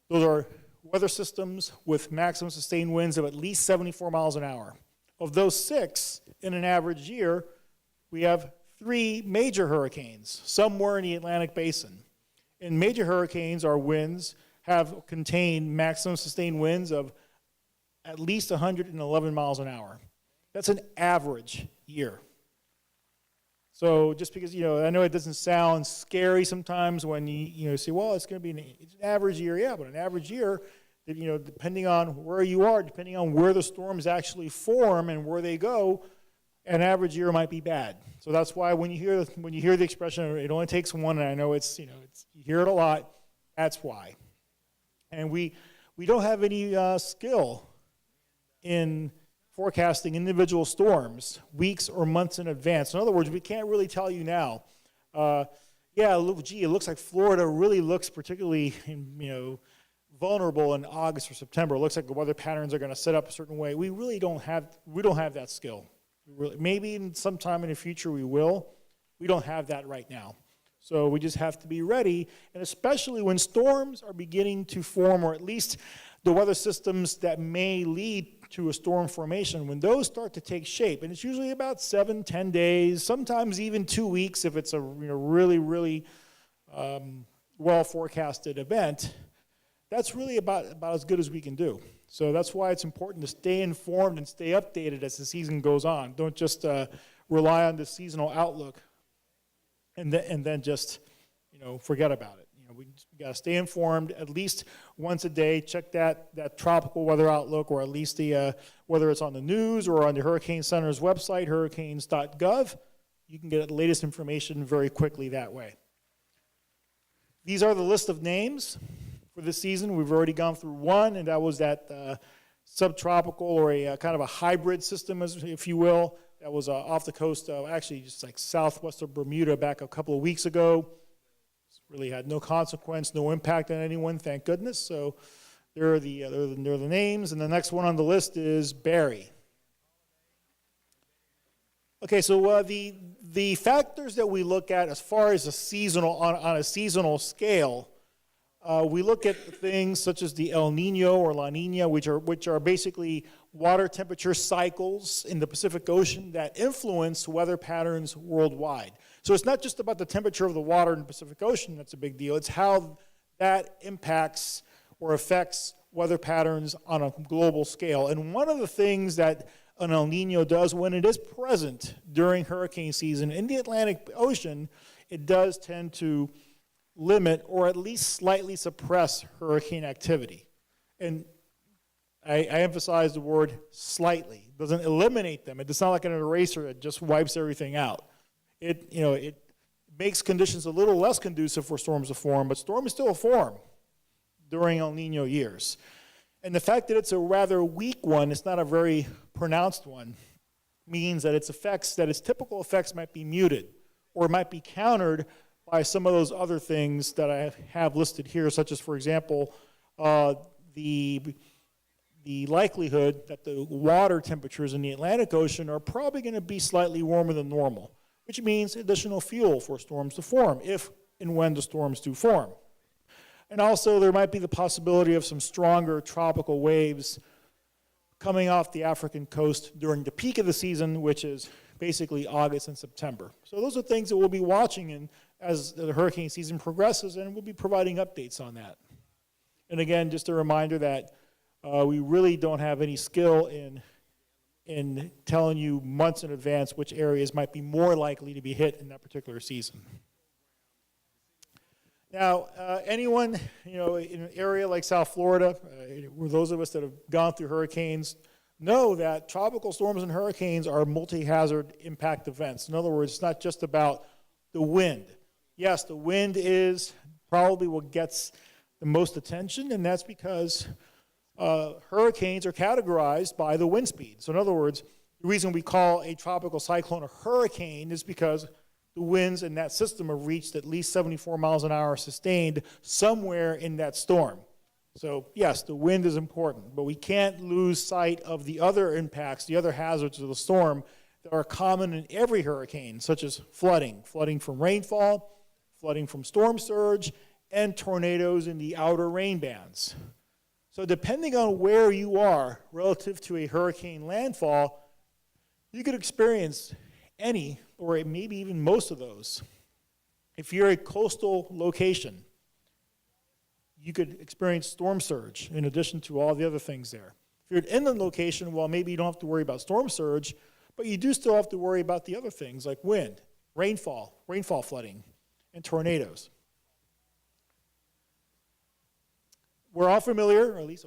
Those are weather systems with maximum sustained winds of at least 74 miles an hour. Of those 6, in an average year, we have 3 major hurricanes, somewhere in the Atlantic Basin. And major hurricanes, our winds, have contained maximum sustained winds of at least 111 miles an hour. That's an average year. So just because, I know it doesn't sound scary sometimes when you say, well, it's going to be an average year. Yeah, but an average year, depending on where you are, depending on where the storms actually form and where they go, an average year might be bad. So that's why when you hear the expression, it only takes one, and I know it's you hear it a lot, that's why. And we don't have any skill in forecasting individual storms weeks or months in advance. In other words, we can't really tell you now. It looks like Florida really looks particularly, vulnerable in August or September. It looks like the weather patterns are going to set up a certain way. We don't have that skill. Maybe sometime in the future we will. We don't have that right now. So we just have to be ready, and especially when storms are beginning to form, or at least the weather systems that may lead to a storm formation, when those start to take shape, and it's usually about 7-10 days, sometimes even 2 weeks if it's a really, really well forecasted event, that's really about as good as we can do. So that's why it's important to stay informed and stay updated as the season goes on. Don't just rely on the seasonal outlook and then just forget about it. We got to stay informed at least once a day. Check that tropical weather outlook, or at least whether it's on the news or on the Hurricane Center's website, hurricanes.gov. You can get the latest information very quickly that way. These are the list of names for this season. We've already gone through one, and that was that subtropical, or a kind of a hybrid system, if you will, that was off the coast of, actually just like southwest of Bermuda back a couple of weeks ago. Really had no consequence, no impact on anyone, thank goodness. So there are the names, and the next one on the list is Barry. Okay, so the factors that we look at as far as on a seasonal scale, we look at things such as the El Nino or La Nina, which are basically water temperature cycles in the Pacific Ocean that influence weather patterns worldwide. So it's not just about the temperature of the water in the Pacific Ocean that's a big deal. It's how that impacts or affects weather patterns on a global scale. And one of the things that an El Nino does when it is present during hurricane season in the Atlantic Ocean, it does tend to limit or at least slightly suppress hurricane activity. And I emphasize the word slightly. It doesn't eliminate them. It's not like an eraser that just wipes everything out. It makes conditions a little less conducive for storms to form, but storms still form during El Nino years. And the fact that it's a rather weak one, it's not a very pronounced one, means that its typical effects might be muted, or might be countered by some of those other things that I have listed here, such as, for example, the likelihood that the water temperatures in the Atlantic Ocean are probably going to be slightly warmer than normal, which means additional fuel for storms to form, if and when the storms do form. And also, there might be the possibility of some stronger tropical waves coming off the African coast during the peak of the season, which is basically August and September. So those are things that we'll be watching as the hurricane season progresses, and we'll be providing updates on that. And again, just a reminder that we really don't have any skill in telling you months in advance which areas might be more likely to be hit in that particular season. Now, anyone, in an area like South Florida, those of us that have gone through hurricanes, know that tropical storms and hurricanes are multi-hazard impact events. In other words, it's not just about the wind. Yes, the wind is probably what gets the most attention, and that's because hurricanes are categorized by the wind speed. So in other words, the reason we call a tropical cyclone a hurricane is because the winds in that system have reached at least 74 miles an hour sustained somewhere in that storm. So yes, the wind is important, but we can't lose sight of the other impacts, the other hazards of the storm that are common in every hurricane, such as flooding from rainfall, flooding from storm surge, and tornadoes in the outer rain bands. So depending on where you are relative to a hurricane landfall, you could experience any, or maybe even most of those. If you're a coastal location, you could experience storm surge in addition to all the other things there. If you're an inland location, well, maybe you don't have to worry about storm surge, but you do still have to worry about the other things like wind, rainfall flooding, and tornadoes. We're all familiar, or at least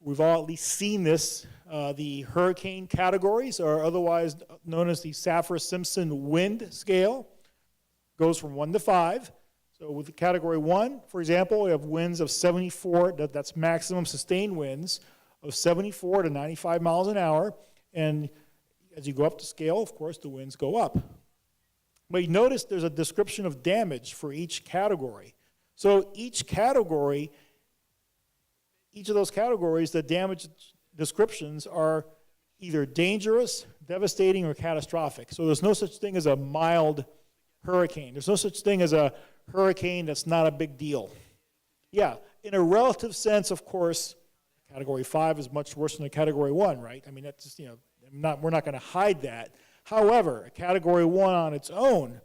we've all at least seen this. The hurricane categories are otherwise known as the Saffir-Simpson wind scale. Goes from 1 to 5. So with the category 1, for example, we have winds of 74, that's maximum sustained winds, of 74 to 95 miles an hour. And as you go up the scale, of course, the winds go up. But you notice there's a description of damage for each category. So each of those categories, the damage descriptions are either dangerous, devastating, or catastrophic. So there's no such thing as a mild hurricane. There's no such thing as a hurricane that's not a big deal. Yeah, in a relative sense, of course, Category 5 is much worse than a Category 1, right? I mean, that's just, we're not going to hide that. However, a Category 1 on its own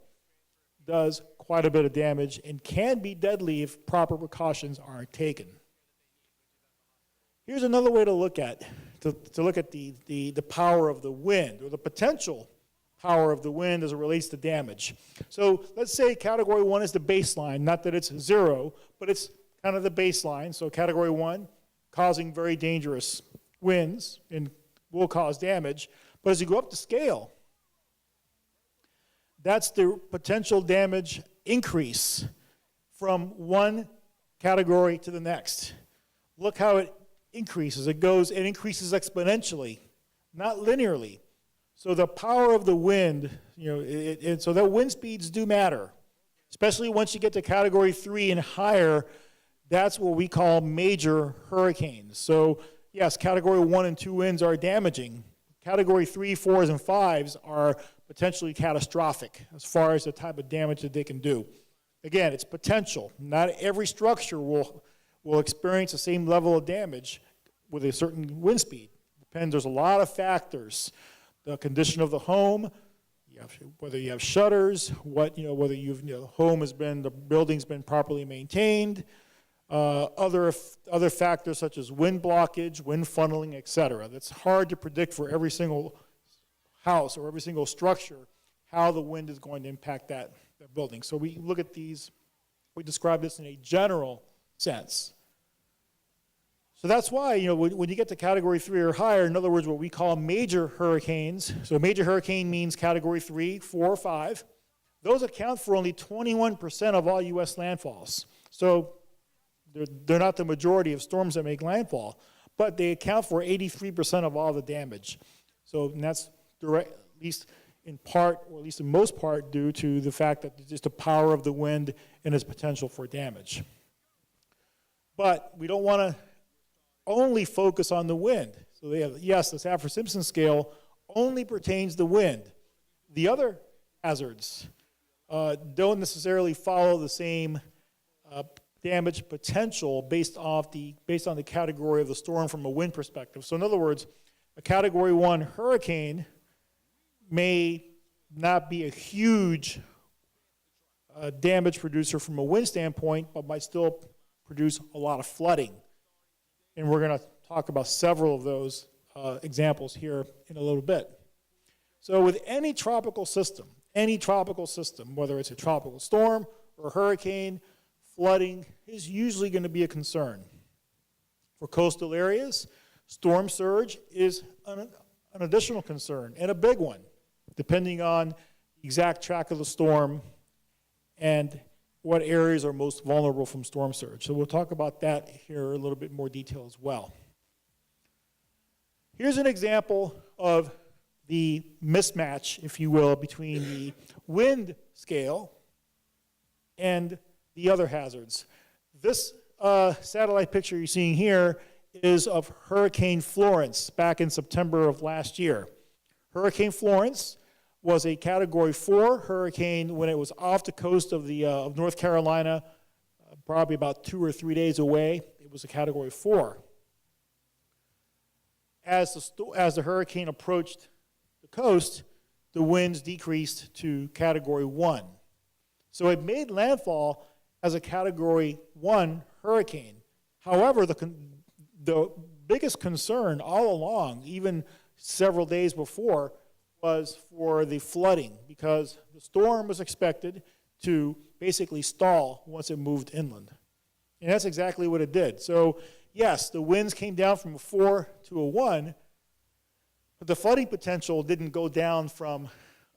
does quite a bit of damage and can be deadly if proper precautions aren't taken. Here's another way to look at the power of the wind, or the potential power of the wind as it relates to damage. So let's say Category 1 is the baseline, not that it's 0, but it's kind of the baseline. So Category 1, causing very dangerous winds and will cause damage. But as you go up the scale, that's the potential damage increase from one category to the next. Look how it increases. It increases exponentially, not linearly. So the power of the wind, so that wind speeds do matter, especially once you get to Category 3 and higher. That's what we call major hurricanes. So yes, Category 1 and 2 winds are damaging. Category 3, 4s, and 5s are potentially catastrophic as far as the type of damage that they can do. Again, it's potential. Not every structure will experience the same level of damage with a certain wind speed. Depends. There's a lot of factors. The condition of the home, whether you have shutters, whether the building's been properly maintained, other factors such as wind blockage, wind funneling, etc. That's hard to predict for every single house or every single structure how the wind is going to impact that building. So we look at these, we describe this in a general sense. So that's why, when you get to Category 3 or higher, in other words, what we call major hurricanes, so a major hurricane means Category 3, 4, or 5, those account for only 21% of all U.S. landfalls. So they're not the majority of storms that make landfall, but they account for 83% of all the damage. So that's direct, at least in part, or at least in most part, due to the fact that just the power of the wind and its potential for damage. But we don't want to only focus on the wind. So the Saffir-Simpson scale only pertains to wind. The other hazards don't necessarily follow the same damage potential based on the category of the storm from a wind perspective. So in other words, a Category 1 hurricane may not be a huge damage producer from a wind standpoint, but might still produce a lot of flooding. And we're going to talk about several of those examples here in a little bit. So with any tropical system, whether it's a tropical storm or a hurricane, flooding is usually going to be a concern. For coastal areas, storm surge is an additional concern, and a big one, depending on the exact track of the storm and what areas are most vulnerable from storm surge. So we'll talk about that here in a little bit more detail as well. Here's an example of the mismatch, if you will, between the wind scale and the other hazards. This satellite picture you're seeing here is of Hurricane Florence back in September of last year. Hurricane Florence was a Category 4 hurricane when it was off the coast of North Carolina, probably about 2 or 3 days away. It was a Category 4. As the hurricane approached the coast, the winds decreased to Category 1. So it made landfall as a Category 1 hurricane. However, the biggest concern all along, even several days before, was for the flooding, because the storm was expected to basically stall once it moved inland. And that's exactly what it did. So yes, the winds came down from a 4 to a 1, but the flooding potential didn't go down from,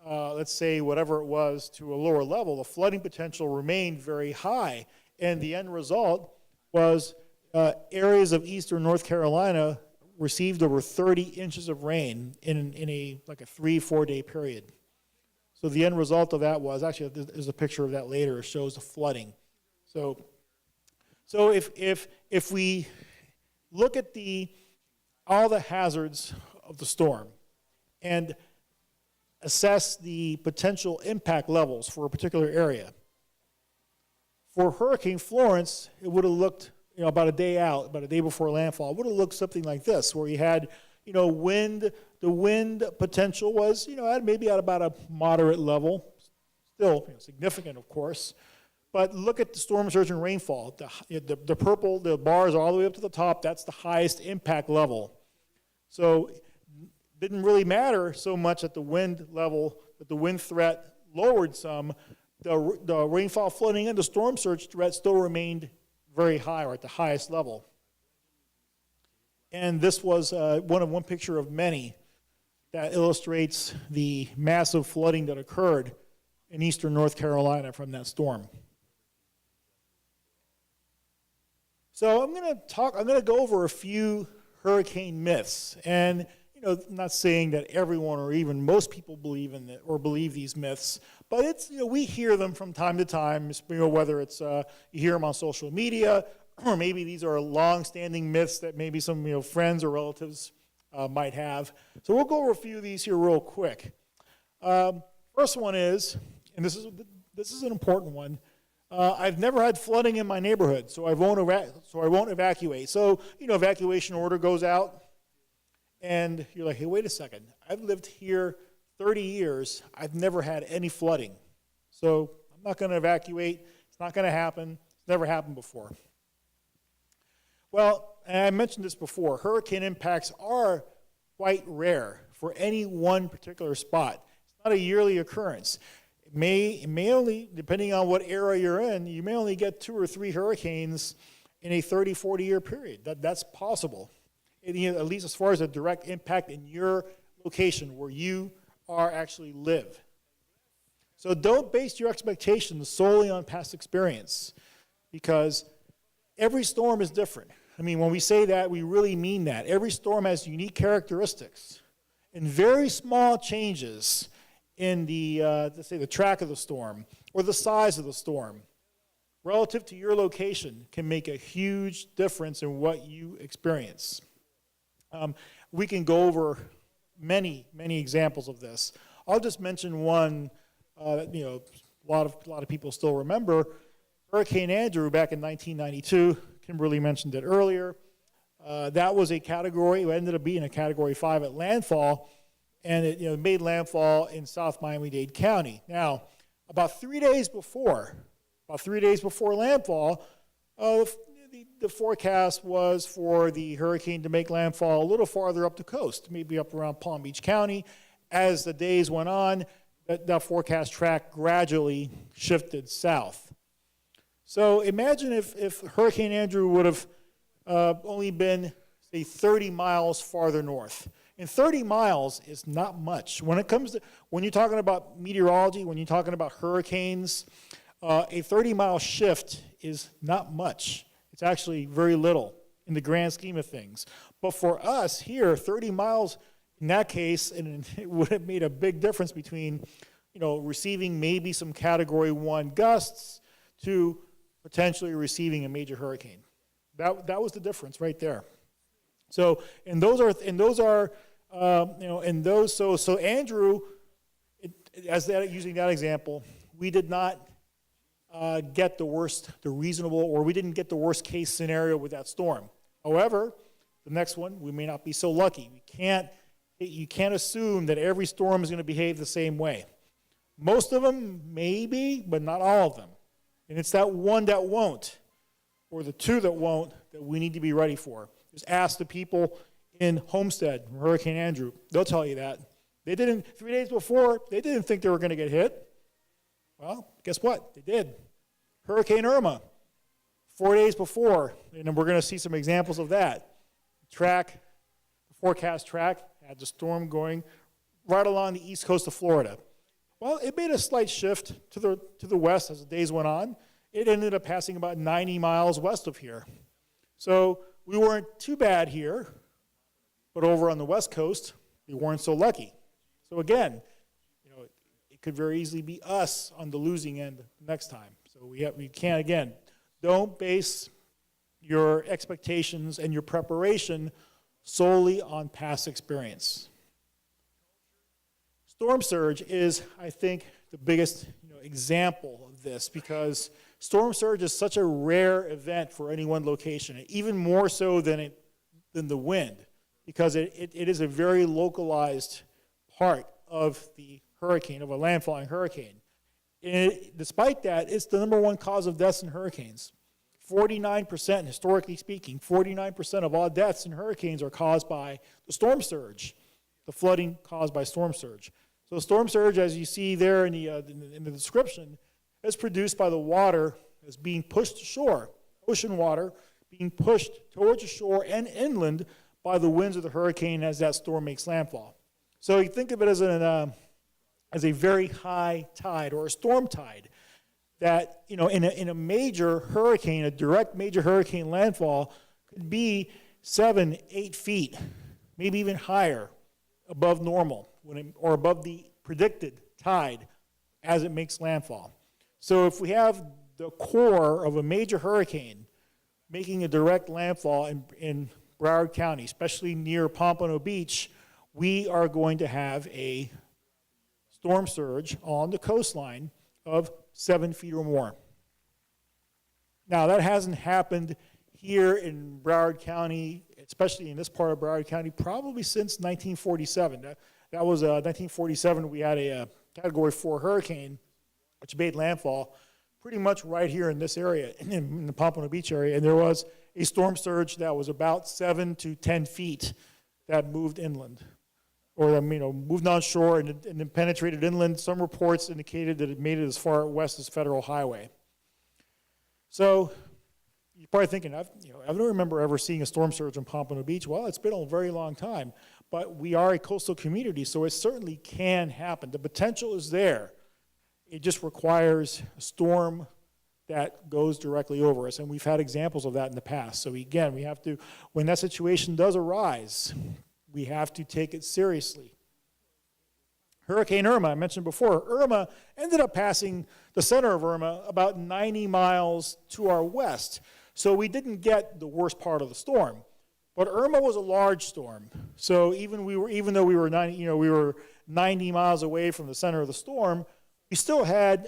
let's say, whatever it was to a lower level. The flooding potential remained very high, and the end result was areas of eastern North Carolina received over 30 inches of rain in a 3-4 day period. So the end result of that was, actually there's a picture of that later, it shows the flooding. So if we look at all the hazards of the storm and assess the potential impact levels for a particular area, for Hurricane Florence, it would have looked, about a day out, about a day before landfall, it would have looked something like this, where you had, the wind potential was, maybe at about a moderate level, still significant, of course. But look at the storm surge and rainfall. The purple, the bars all the way up to the top, that's the highest impact level. So it didn't really matter so much at the wind level, that the wind threat lowered some. The rainfall, flooding, and the storm surge threat still remained very high, or at the highest level. And this was one picture of many that illustrates the massive flooding that occurred in eastern North Carolina from that storm. So I'm going to go over a few hurricane myths, and I'm not saying that everyone or even most people believe in it or believe these myths, but it's we hear them from time to time. Whether it's you hear them on social media, or maybe these are long-standing myths that maybe some friends or relatives might have. So we'll go over a few of these here real quick. First one is, and this is an important one. I've never had flooding in my neighborhood, so I won't evacuate. So evacuation order goes out. And you're like, hey, wait a second. I've lived here 30 years. I've never had any flooding. So I'm not going to evacuate. It's not going to happen. It's never happened before. Well, and I mentioned this before, hurricane impacts are quite rare for any one particular spot. It's not a yearly occurrence. It may only, depending on what era you're in, you may only get 2 or 3 hurricanes in a 30, 40-year period. That's possible. At least as far as a direct impact in your location where you actually live. So don't base your expectations solely on past experience, because every storm is different. When we say that, we really mean that. Every storm has unique characteristics, and very small changes in let's say the track of the storm or the size of the storm relative to your location can make a huge difference in what you experience. We can go over many examples of this. I'll just mention one. A lot of people still remember Hurricane Andrew back in 1992. Kimberly mentioned it earlier. That was a category. It ended up being a Category 5 at landfall, and it made landfall in South Miami-Dade County. Now, about 3 days before landfall, the forecast was for the hurricane to make landfall a little farther up the coast, maybe up around Palm Beach County. As the days went on, that forecast track gradually shifted south. So imagine if Hurricane Andrew would have only been, say, 30 miles farther north. And 30 miles is not much. When you're talking about meteorology, when you're talking about hurricanes, a 30-mile shift is not much. It's actually very little. in the grand scheme of things. But for us here, 30 miles in that case, and it would have made a big difference between, receiving maybe some Category 1 gusts to potentially receiving a major hurricane. That was the difference right there. So, so Andrew, using that example, we did not get we didn't get the worst case scenario with that storm. However, the next one, we may not be so lucky. You can't assume that every storm is going to behave the same way. Most of them, maybe, but not all of them. And it's that one that won't, or the two that won't, that we need to be ready for. Just ask the people in Homestead, Hurricane Andrew. They'll tell you that. 3 days before, they didn't think they were going to get hit. Well, guess what? They did. Hurricane Irma, 4 days before, and we're going to see some examples of that. The forecast track had the storm going right along the east coast of Florida. Well, it made a slight shift to the west as the days went on. It ended up passing about 90 miles west of here. So we weren't too bad here, but over on the west coast, we weren't so lucky. So again, it could very easily be us on the losing end next time. So we can't, again, don't base your expectations and your preparation solely on past experience. Storm surge is, I think, the biggest example of this, because storm surge is such a rare event for any one location, even more so than the wind, because it is a very localized part of the hurricane, of a landfalling hurricane. And despite that, it's the #1 cause of deaths in hurricanes. 49%, historically speaking, 49% of all deaths in hurricanes are caused by the storm surge, the flooding caused by storm surge. So the storm surge, as you see there in the description, is produced by the water as being pushed to shore, ocean water being pushed towards the shore and inland by the winds of the hurricane as that storm makes landfall. So you think of it as a very high tide or a storm tide that, in a major hurricane, a direct major hurricane landfall could be 7, 8 feet, maybe even higher above normal or above the predicted tide as it makes landfall. So if we have the core of a major hurricane making a direct landfall in Broward County, especially near Pompano Beach, we are going to have a storm surge on the coastline of 7 feet or more. Now, that hasn't happened here in Broward County, especially in this part of Broward County, probably since 1947. That was 1947. We had a Category 4 hurricane, which made landfall pretty much right here in this area, in the Pompano Beach area, and there was a storm surge that was about 7 to 10 feet that moved inland, or moved on shore and then penetrated inland. Some reports indicated that it made it as far west as Federal Highway. So you're probably thinking, I don't remember ever seeing a storm surge in Pompano Beach. Well, it's been a very long time, but we are a coastal community, so it certainly can happen. The potential is there. It just requires a storm that goes directly over us, and we've had examples of that in the past. So again, we have to, when that situation does arise, we have to take it seriously. Hurricane Irma, I mentioned before, Irma ended up passing the center of Irma about 90 miles to our west. So we didn't get the worst part of the storm. But Irma was a large storm. So even though we were 90 miles away from the center of the storm, we still had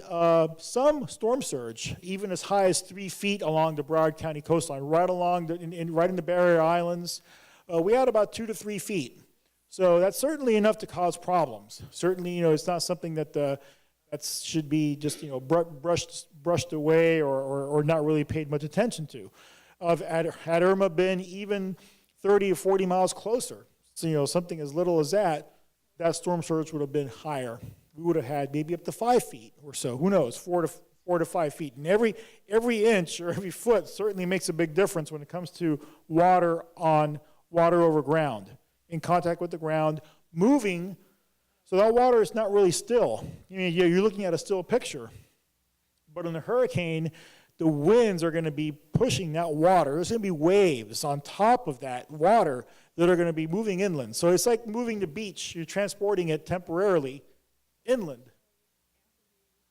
some storm surge, even as high as 3 feet along the Broward County coastline, right in the Barrier Islands. We had about 2 to 3 feet. So that's certainly enough to cause problems. Certainly, it's not something that should be just, brushed away or not really paid much attention to. Had Irma been even 30 or 40 miles closer, so, something as little as that storm surge would have been higher. We would have had maybe up to 5 feet or so. Who knows? 4 to 5 feet. And every inch or every foot certainly makes a big difference when it comes to water over ground, in contact with the ground, moving. So that water is not really still. You're looking at a still picture. But in a hurricane, the winds are going to be pushing that water. There's going to be waves on top of that water that are going to be moving inland. So it's like moving the beach. You're transporting it temporarily inland.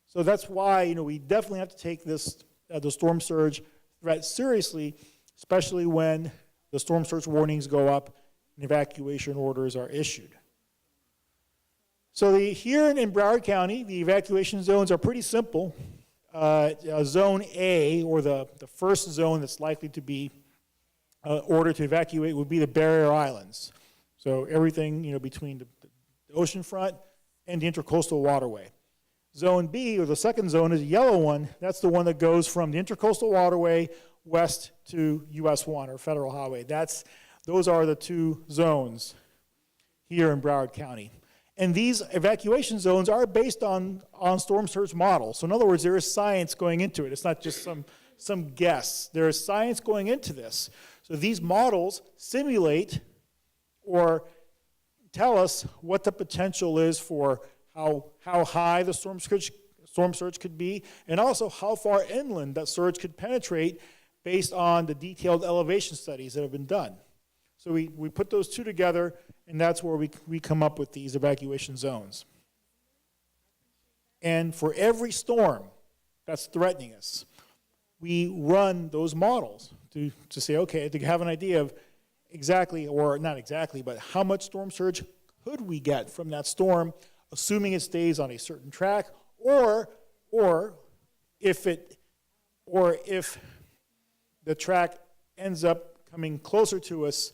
So that's why, we definitely have to take this, the storm surge threat seriously, especially when the storm surge warnings go up and evacuation orders are issued. So here in Broward County, the evacuation zones are pretty simple. Zone A, or the first zone that's likely to be ordered to evacuate, would be the barrier islands. So everything, between the oceanfront and the intercoastal waterway. Zone B, or the second zone, is a yellow one. That's the one that goes from the intercoastal waterway west to US 1, or federal highway. Those are the two zones here in Broward County. And these evacuation zones are based on storm surge models. So in other words, there is science going into it. It's not just some guess. There is science going into this. So these models simulate or tell us what the potential is for how high the storm surge could be, and also how far inland that surge could penetrate based on the detailed elevation studies that have been done. So we put those two together, and that's where we come up with these evacuation zones. And for every storm that's threatening us, we run those models to say, okay, to have an idea of exactly, or not exactly, but how much storm surge could we get from that storm, assuming it stays on a certain track, or if the track ends up coming closer to us,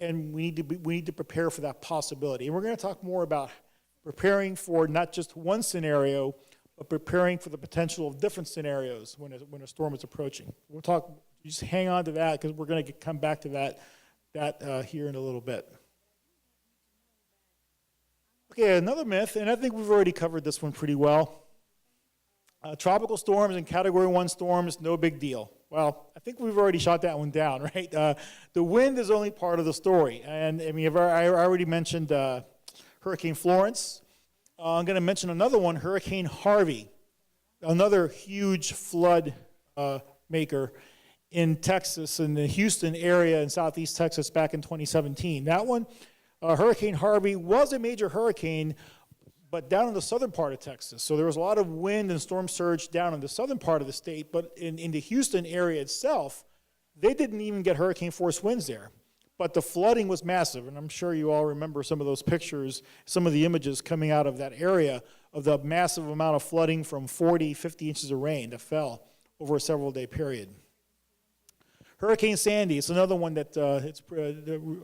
and we need to prepare for that possibility. And we're going to talk more about preparing for not just one scenario, but preparing for the potential of different scenarios when a storm is approaching. We'll talk. Just hang on to that, because we're going to come back to that here in a little bit. Okay, another myth, and I think we've already covered this one pretty well. Tropical storms and Category 1 storms, no big deal. Well, I think we've already shot that one down, right? The wind is only part of the story. And I mean, I already mentioned Hurricane Florence. I'm going to mention another one, Hurricane Harvey, another huge flood maker in Texas, in the Houston area in southeast Texas back in 2017. That one, Hurricane Harvey, was a major hurricane, but down in the southern part of Texas. So there was a lot of wind and storm surge down in the southern part of the state, but in the Houston area itself, they didn't even get hurricane force winds there. But the flooding was massive, and I'm sure you all remember some of those pictures, some of the images coming out of that area of the massive amount of flooding from 40, 50 inches of rain that fell over a several-day period. Hurricane Sandy is another one that a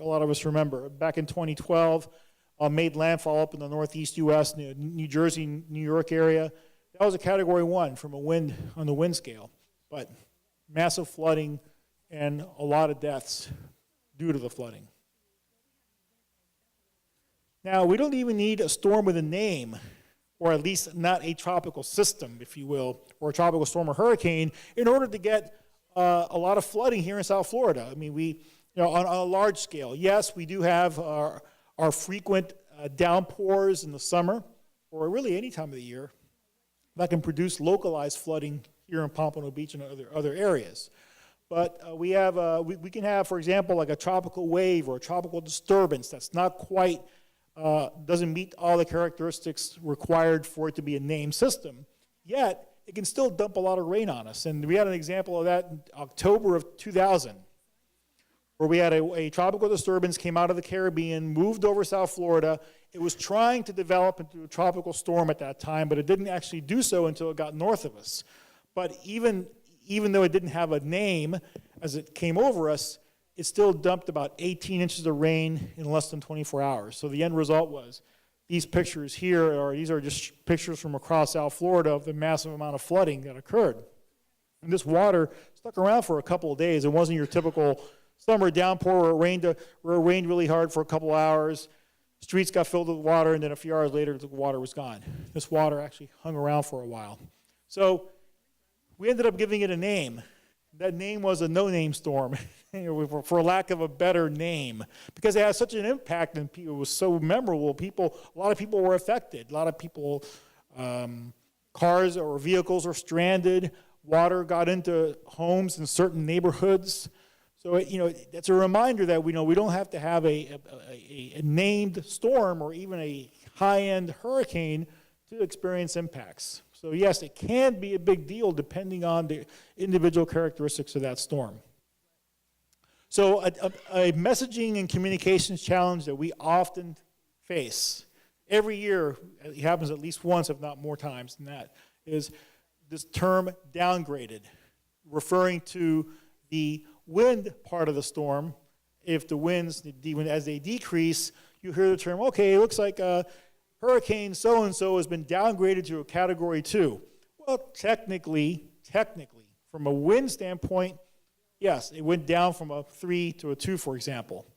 lot of us remember. Back in 2012, made landfall up in the northeast U.S., New Jersey, New York area. That was a Category 1 from on the wind scale, but massive flooding and a lot of deaths due to the flooding. Now, we don't even need a storm with a name, or at least not a tropical system, if you will, or a tropical storm or hurricane, in order to get a lot of flooding here in South Florida. I mean, on a large scale, yes, we do have our frequent downpours in the summer, or really any time of the year, that can produce localized flooding here in Pompano Beach and other areas. But we can have, for example, like a tropical wave or a tropical disturbance that's not quite, doesn't meet all the characteristics required for it to be a named system, yet it can still dump a lot of rain on us. And we had an example of that in October of 2000, where we had a tropical disturbance came out of the Caribbean, moved over South Florida. It was trying to develop into a tropical storm at that time, but it didn't actually do so until it got north of us. But even though it didn't have a name as it came over us, it still dumped about 18 inches of rain in less than 24 hours. So the end result was these pictures here, these are just pictures from across South Florida of the massive amount of flooding that occurred. And this water stuck around for a couple of days. It wasn't your typical summer downpour where it rained really hard for a couple of hours. Streets got filled with water, and then a few hours later, the water was gone. This water actually hung around for a while. So we ended up giving it a name. That name was a no-name storm, for lack of a better name, because it had such an impact and it was so memorable. A lot of people were affected. A lot of people, cars or vehicles were stranded. water got into homes in certain neighborhoods. So, it's a reminder that we don't have to have a named storm or even a high-end hurricane to experience impacts. So yes, it can be a big deal depending on the individual characteristics of that storm. So a messaging and communications challenge that we often face every year, it happens at least once, if not more times than that, is this term downgraded, referring to the wind part of the storm. If the winds, as they decrease, you hear the term, okay, it looks like hurricane so-and-so has been downgraded to a category 2. Well, technically, from a wind standpoint, yes, it went down from a 3 to a 2, for example.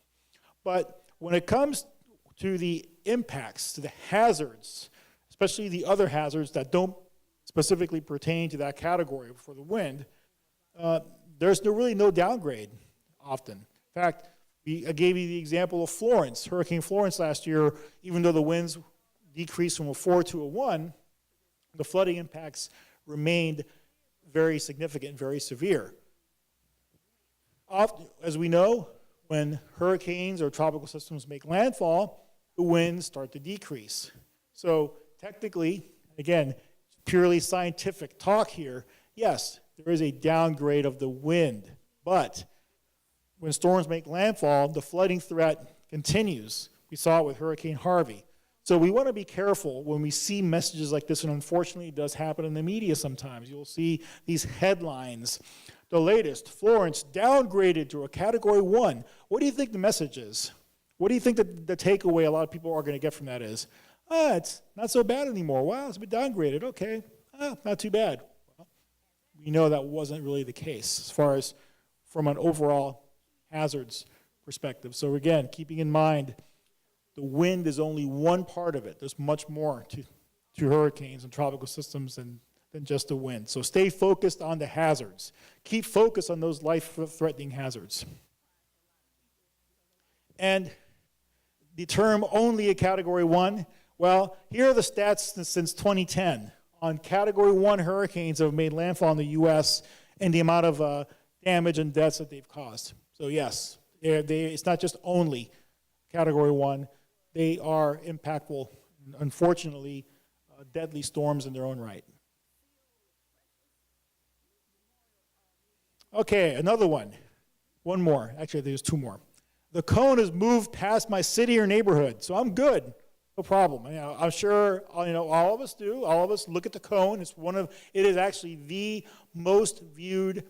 But when it comes to the impacts, to the hazards, especially the other hazards that don't specifically pertain to that category for the wind, there's really no downgrade often. In fact, I gave you the example of Florence, Hurricane Florence last year. Even though the winds decreased from a 4 to a 1, the flooding impacts remained very significant, very severe. As we know, when hurricanes or tropical systems make landfall, the winds start to decrease. So technically, again, purely scientific talk here, yes, there is a downgrade of the wind, but when storms make landfall, the flooding threat continues. We saw it with Hurricane Harvey. So we want to be careful when we see messages like this, and unfortunately it does happen in the media sometimes. You'll see these headlines. The latest, Florence downgraded to a category 1. What do you think the message is? What do you think the takeaway a lot of people are going to get from that is? It's not so bad anymore. Wow, it's been downgraded. Okay, not too bad. Well, we know that wasn't really the case as far as from an overall hazards perspective. So again, keeping in mind, the wind is only one part of it. There's much more to hurricanes and tropical systems than just the wind. So stay focused on the hazards. Keep focused on those life-threatening hazards. And the term only a category 1, well, here are the stats since 2010 on category 1 hurricanes that have made landfall in the U.S. and the amount of damage and deaths that they've caused. So yes, it's not just only category 1. They are impactful, unfortunately, deadly storms in their own right. Okay, another one. One more. Actually, there's 2 more. The cone has moved past my city or neighborhood, so I'm good. No problem. I'm sure all of us do. All of us look at the cone. It is actually the most viewed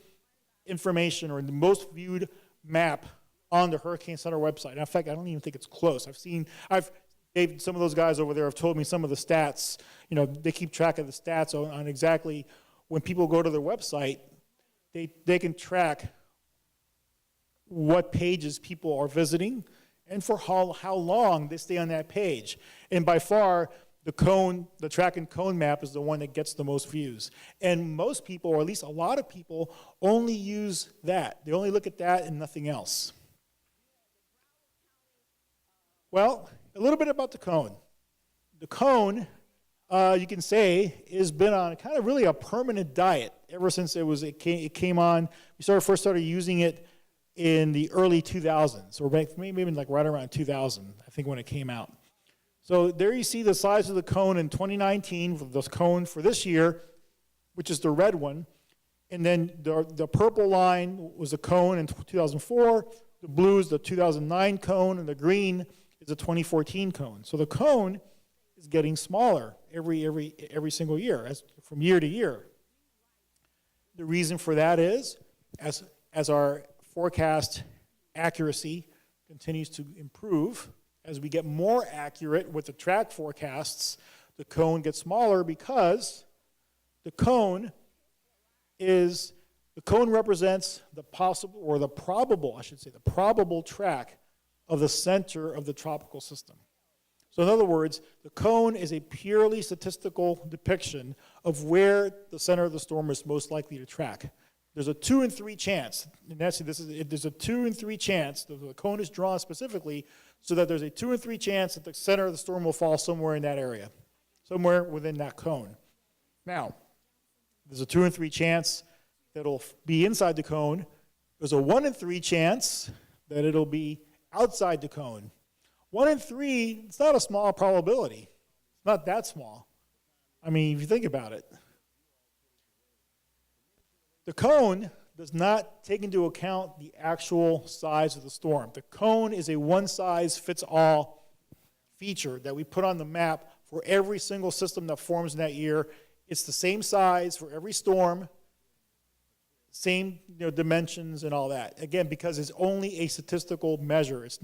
information or the most viewed map on the Hurricane Center website. In fact, I don't even think it's close. Some of those guys over there have told me some of the stats. They keep track of the stats on exactly when people go to their website, they can track what pages people are visiting and for how long they stay on that page. And by far, the track and cone map is the one that gets the most views. And most people, or at least a lot of people, only use that. They only look at that and nothing else. It A little bit about the cone. The cone, you can say, has been on kind of really a permanent diet ever since it came on. We first started using it in the early 2000s, or maybe like right around 2000, I think, when it came out. So there you see the size of the cone in 2019, the cone for this year, which is the red one. And then the purple line was a cone in 2004, the blue is the 2009 cone, and the green is the 2014 cone. So the cone is getting smaller every single year, from year to year. The reason for that is, as our forecast accuracy continues to improve, as we get more accurate with the track forecasts, the cone gets smaller because the cone represents the possible, or the probable, I should say, the probable track of the center of the tropical system. So in other words, the cone is a purely statistical depiction of where the center of the storm is most likely to track. There's a 2 in 3 chance, and there's a 2 in 3 chance that the cone is drawn specifically so that there's a 2 in 3 chance that the center of the storm will fall somewhere in that area, somewhere within that cone. Now, There's a 2 in 3 chance that it'll be inside the cone. There's a 1 in 3 chance that it'll be outside the cone. 1 in 3, it's not a small probability. It's not that small. I mean, if you think about it. The cone does not take into account the actual size of the storm. The cone is a one-size-fits-all feature that we put on the map for every single system that forms in that year. It's the same size for every storm, same dimensions and all that. Again, because it's only a statistical measure. Does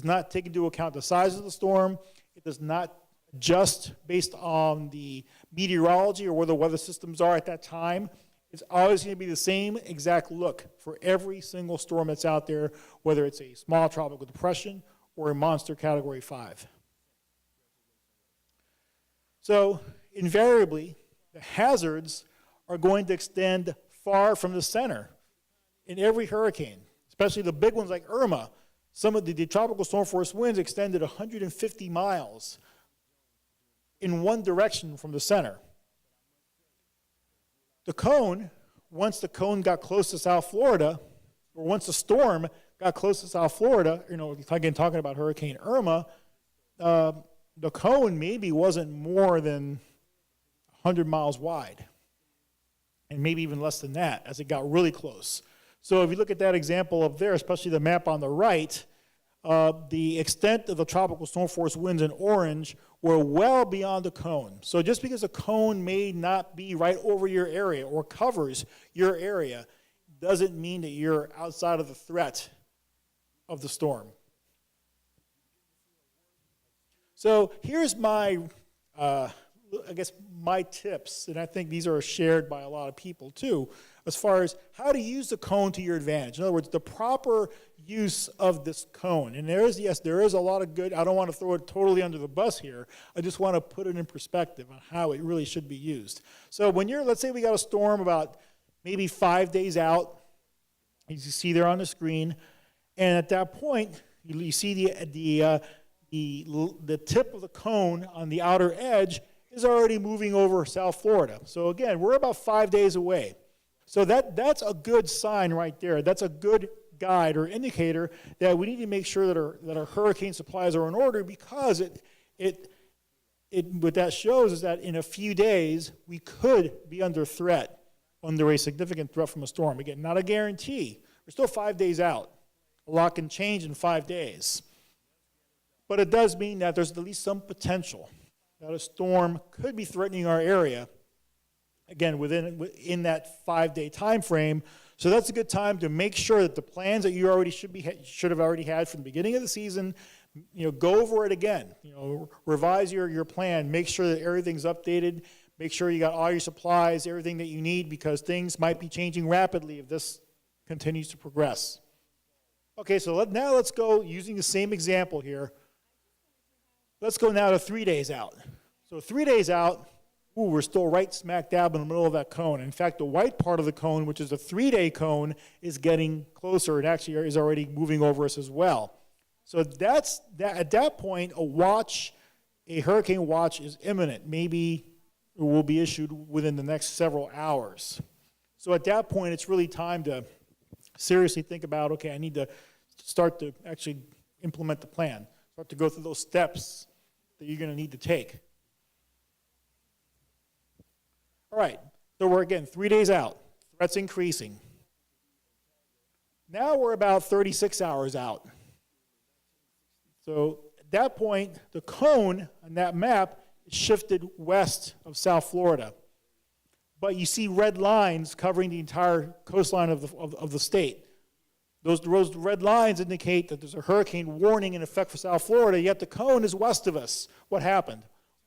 not take into account the size of the storm. It does not adjust based on the meteorology or where the weather systems are at that time. It's always going to be the same exact look for every single storm that's out there, whether it's a small tropical depression or a monster Category 5. So invariably, the hazards are going to extend far from the center in every hurricane, especially the big ones like Irma. Some of the tropical storm force winds extended 150 miles in one direction from the center. The cone, once the cone got close to South Florida, or once the storm got close to South Florida, again, talking about Hurricane Irma, the cone maybe wasn't more than 100 miles wide, and maybe even less than that as it got really close. So if you look at that example up there, especially the map on the right, the extent of the tropical storm force winds in orange were well beyond the cone. So just because a cone may not be right over your area or covers your area doesn't mean that you're outside of the threat of the storm. So here's my, my tips, and I think these are shared by a lot of people too, as far as how to use the cone to your advantage. In other words, the proper use of this cone. And there is a lot of good, I don't want to throw it totally under the bus here. I just want to put it in perspective on how it really should be used. So when let's say we got a storm about maybe 5 days out, as you see there on the screen, and at that point, you see the tip of the cone on the outer edge is already moving over South Florida. So again, we're about 5 days away. So that's a good sign right there. That's a good guide or indicator that we need to make sure that our hurricane supplies are in order, because what that shows is that in a few days we could be under a significant threat from a storm. Again, not a guarantee. We're still 5 days out. A lot can change in 5 days. But it does mean that there's at least some potential that a storm could be threatening our area, again, within that 5-day time frame. So that's a good time to make sure that the plans that you already should have already had from the beginning of the season, go over it again. Revise your plan. Make sure that everything's updated. Make sure you got all your supplies, everything that you need, because things might be changing rapidly if this continues to progress. Okay, so now let's go, using the same example here, let's go now to 3 days out. So 3 days out, we're still right smack dab in the middle of that cone. In fact, the white part of the cone, which is a 3-day cone, is getting closer and actually is already moving over us as well. So at that point, a hurricane watch is imminent. Maybe it will be issued within the next several hours. So at that point, it's really time to seriously think about, okay, I need to start to actually implement the plan, start to go through those steps that you're going to need to take. All right, so we're again 3 days out. Threat's increasing. Now we're about 36 hours out. So at that point, the cone on that map is shifted west of South Florida. But you see red lines covering the entire coastline of the state. Those red lines indicate that there's a hurricane warning in effect for South Florida, yet the cone is west of us. What happened?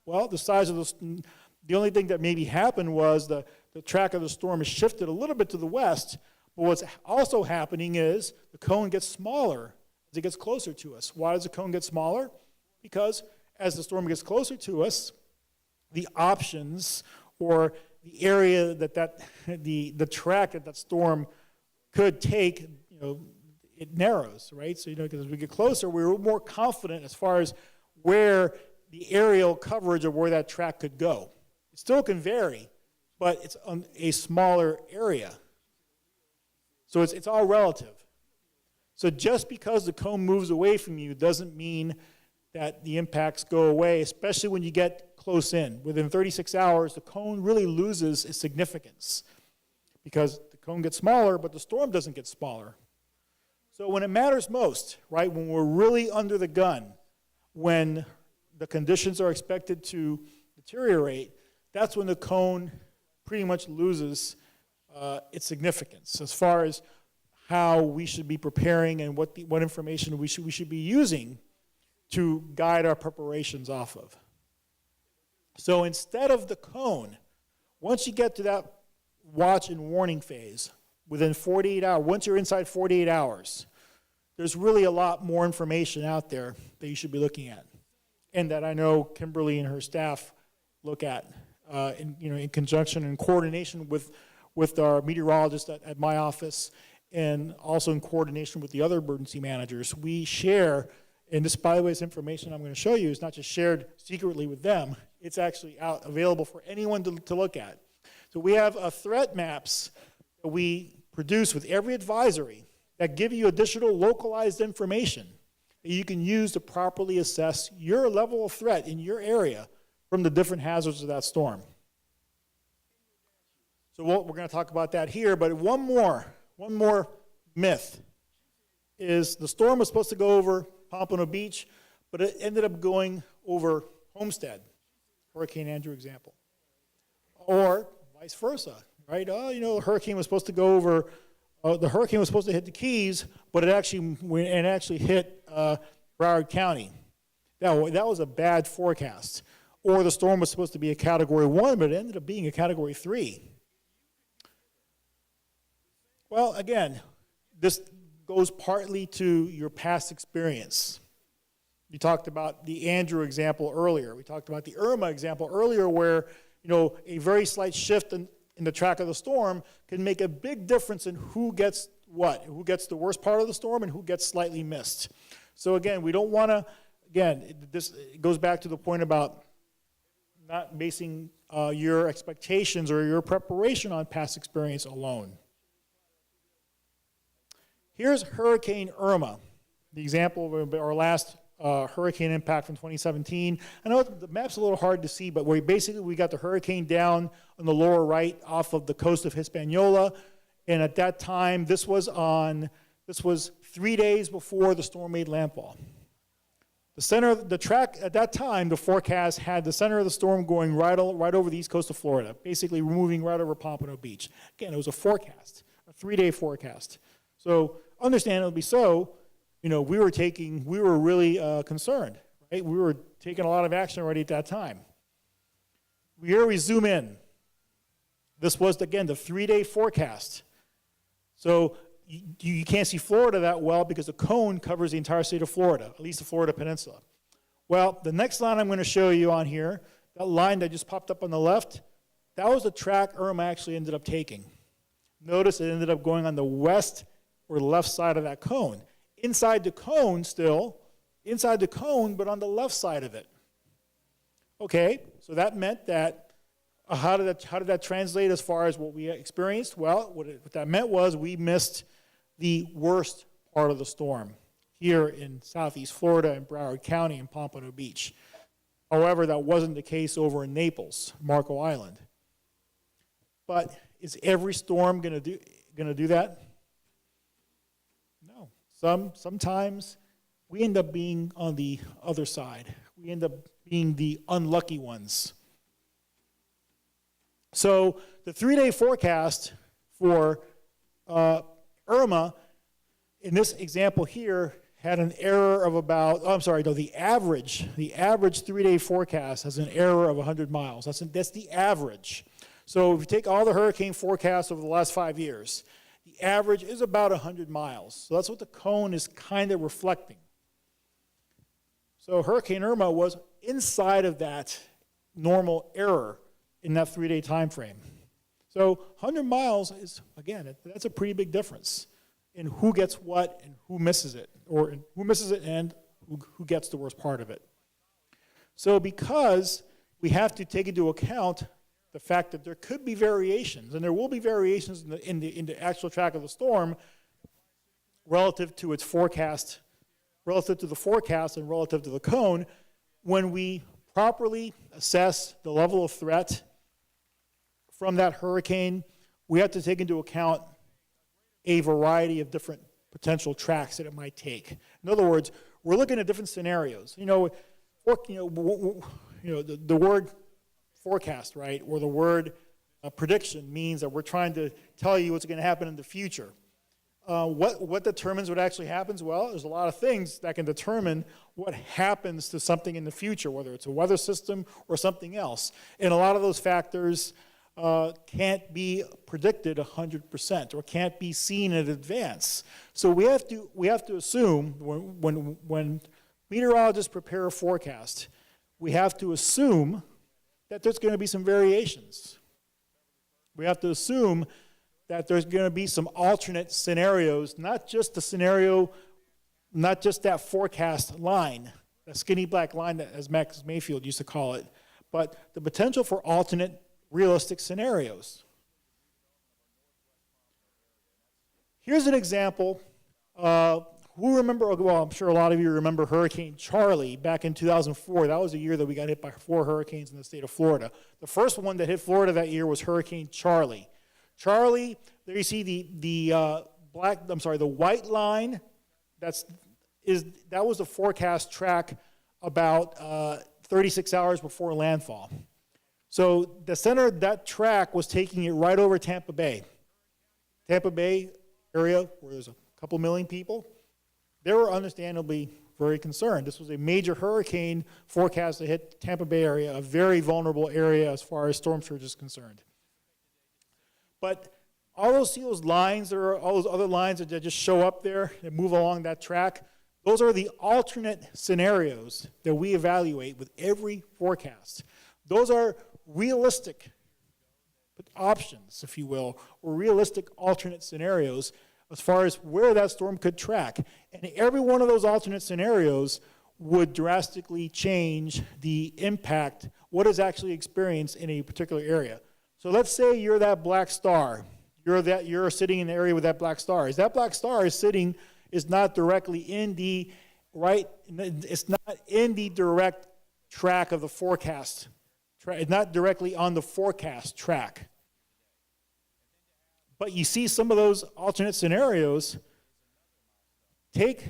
Well, the only thing that maybe happened was the track of the storm is shifted a little bit to the west, but what's also happening is the cone gets smaller as it gets closer to us. Why does the cone get smaller? Because as the storm gets closer to us, the options or the area the track that storm could take, it narrows, right? So, because as we get closer, we're more confident as far as where the aerial coverage of where that track could go. It still can vary. but it's on a smaller area. So it's all relative. So just because the cone moves away from you doesn't mean that the impacts go away, especially when you get close in. Within 36 hours, the cone really loses its significance because the cone gets smaller, but the storm doesn't get smaller. So when it matters most, right, when we're really under the gun, when the conditions are expected to deteriorate, that's when the cone pretty much loses its significance as far as how we should be preparing and what information we should be using to guide our preparations off of. So instead of the cone, once you get to that watch and warning phase, within 48 hours, once you're inside 48 hours, there's really a lot more information out there that you should be looking at, and that I know Kimberly and her staff look at in conjunction and coordination with our meteorologist at my office, and also in coordination with the other emergency managers. We share, and this, by the way, is information I'm going to show you is not just shared secretly with them, it's actually out available for anyone to look at. So we have threat maps that we produce with every advisory that give you additional localized information that you can use to properly assess your level of threat in your area from the different hazards of that storm. So we're going to talk about that here, but one more myth is the storm was supposed to go over Pompano Beach, but it ended up going over Homestead, Hurricane Andrew example. Or vice versa, right? Oh, the hurricane was supposed to go over, the hurricane was supposed to hit the Keys, but it actually hit Broward County. That was a bad forecast. Or the storm was supposed to be a Category 1, but it ended up being a Category 3. Well, again, this goes partly to your past experience. We talked about the Andrew example earlier. We talked about the Irma example earlier where, a very slight shift in the track of the storm can make a big difference in who gets what, who gets the worst part of the storm and who gets slightly missed. So again, we don't want to, this goes back to the point about not basing your expectations or your preparation on past experience alone. Here's Hurricane Irma, the example of our last hurricane impact from 2017. I know the map's a little hard to see, but we got the hurricane down on the lower right off of the coast of Hispaniola, and at that time, this was 3 days before the storm made landfall. The center of the track at that time, the forecast had the center of the storm going right over the east coast of Florida, basically moving right over Pompano Beach. Again, it was a forecast, a 3-day forecast. So, understandably so, we were really concerned, right? We were taking a lot of action already at that time. Here we zoom in. This was, again, the 3-day forecast. So you can't see Florida that well because the cone covers the entire state of Florida, at least the Florida Peninsula. Well, the next line I'm going to show you on here, that line that just popped up on the left, that was the track Irma actually ended up taking. Notice it ended up going on the west or the left side of that cone. Inside the cone still, but on the left side of it. Okay, so that meant that, how did that translate as far as what we experienced? Well, what that meant was we missed the worst part of the storm here in southeast Florida in Broward County and Pompano Beach. However, that wasn't the case over in Naples, Marco Island. But is every storm going to do that? No. Sometimes we end up being on the other side. We end up being the unlucky ones. So the 3-day forecast for Irma, in this example here, had an error of about, the average 3-day forecast has an error of 100 miles. That's the average. So if you take all the hurricane forecasts over the last 5 years, the average is about 100 miles. So that's what the cone is kind of reflecting. So Hurricane Irma was inside of that normal error in that 3-day time frame. So 100 miles is, again, that's a pretty big difference in who gets what and who misses it, or who misses it and who gets the worst part of it. So because we have to take into account the fact that there could be variations, and there will be variations in the actual track of the storm relative to its forecast, relative to the forecast and relative to the cone, when we properly assess the level of threat from that hurricane, we have to take into account a variety of different potential tracks that it might take. In other words, we're looking at different scenarios. The word forecast, right, or the word prediction means that we're trying to tell you what's going to happen in the future. What determines what actually happens? Well, there's a lot of things that can determine what happens to something in the future, whether it's a weather system or something else. And a lot of those factors can't be predicted 100% or can't be seen in advance. So we have to assume when meteorologists prepare a forecast, we have to assume that there's going to be some variations. We have to assume that there's going to be some alternate scenarios, not just the scenario, not just that forecast line, that skinny black line that, as Max Mayfield used to call it, but the potential for alternate realistic scenarios. Here's an example. Who remember, well, I'm sure a lot of you remember Hurricane Charlie back in 2004. That was the year that we got hit by 4 hurricanes in the state of Florida. The first one that hit Florida that year was Hurricane Charlie. Charlie, there you see the white line. That was the forecast track about 36 hours before landfall. So the center of that track was taking it right over Tampa Bay. Tampa Bay area where there's a couple million people. They were understandably very concerned. This was a major hurricane forecast that hit Tampa Bay area, a very vulnerable area as far as storm surge is concerned. But all those lines, all those other lines that just show up there and move along that track, those are the alternate scenarios that we evaluate with every forecast. Those are realistic options, if you will, or realistic alternate scenarios as far as where that storm could track. And every one of those alternate scenarios would drastically change the impact, what is actually experienced in a particular area. So let's say you're that black star. You're sitting in the area with that black star. That black star is not directly in the right, it's not in the direct track of the forecast. It's not directly on the forecast track. But you see some of those alternate scenarios take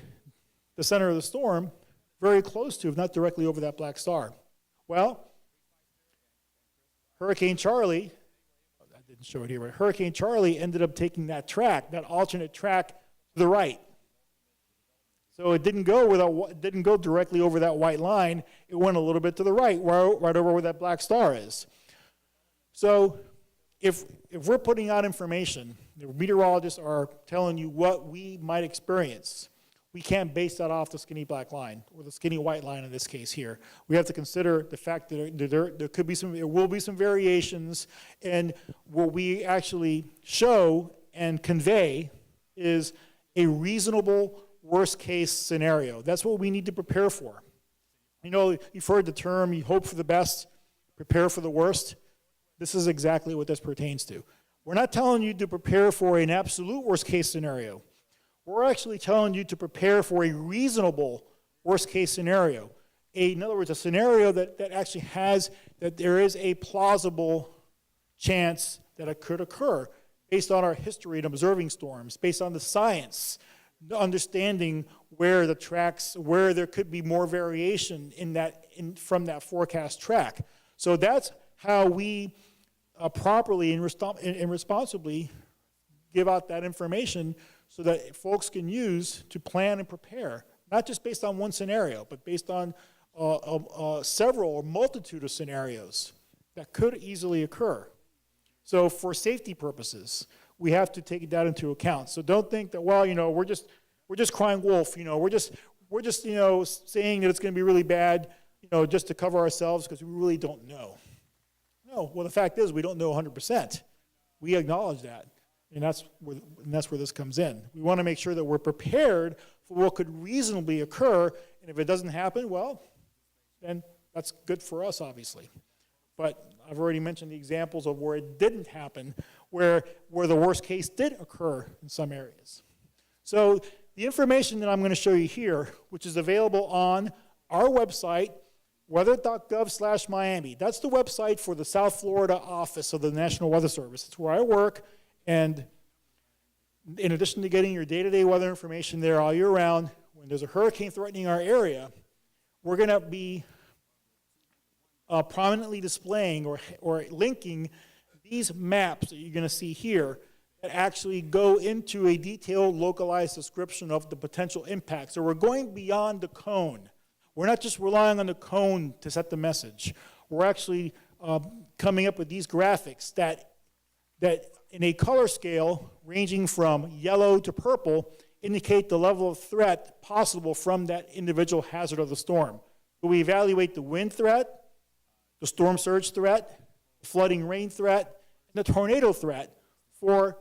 the center of the storm very close to, if not directly over that black star. Well, Hurricane Charlie, I didn't show it here, but Hurricane Charlie ended up taking that track, that alternate track, to the right. So it didn't go directly over that white line. It went a little bit to the right, right over where that black star is. So if we're putting out information, the meteorologists are telling you what we might experience, we can't base that off the skinny black line, or the skinny white line in this case here. We have to consider the fact that there will be some variations, and what we actually show and convey is a reasonable worst case scenario. That's what we need to prepare for. You know, you've heard the term, you hope for the best, prepare for the worst. This is exactly what this pertains to. We're not telling you to prepare for an absolute worst case scenario. We're actually telling you to prepare for a reasonable worst case scenario. In other words, a scenario that actually has, that there is a plausible chance that it could occur based on our history in observing storms, based on the science, understanding where the tracks, where there could be more variation from that forecast track. So that's how we properly and responsibly give out that information so that folks can use to plan and prepare, not just based on one scenario, but based on several or multitude of scenarios that could easily occur. So for safety purposes, we have to take that into account. So don't think that, well, you know, we're just crying wolf, you know, we're just you know, saying that it's going to be really bad, you know, just to cover ourselves because we really don't know. No, well, the fact is we don't know 100%. We acknowledge that, and that's where this comes in. We want to make sure that we're prepared for what could reasonably occur, and if it doesn't happen, well, then that's good for us, obviously. but I've already mentioned the examples of where it didn't happen, where the worst case did occur in some areas. So the information that I'm going to show you here, which is available on our website, weather.gov/Miami. That's the website for the South Florida office of the National Weather Service. It's where I work, and in addition to getting your day-to-day weather information there all year round, when there's a hurricane threatening our area, we're going to be prominently displaying or linking these maps that you're going to see here that actually go into a detailed, localized description of the potential impacts. So we're going beyond the cone. We're not just relying on the cone to set the message. We're actually coming up with these graphics that in a color scale ranging from yellow to purple indicate the level of threat possible from that individual hazard of the storm. So we evaluate the wind threat, the storm surge threat, the flooding rain threat, and the tornado threat for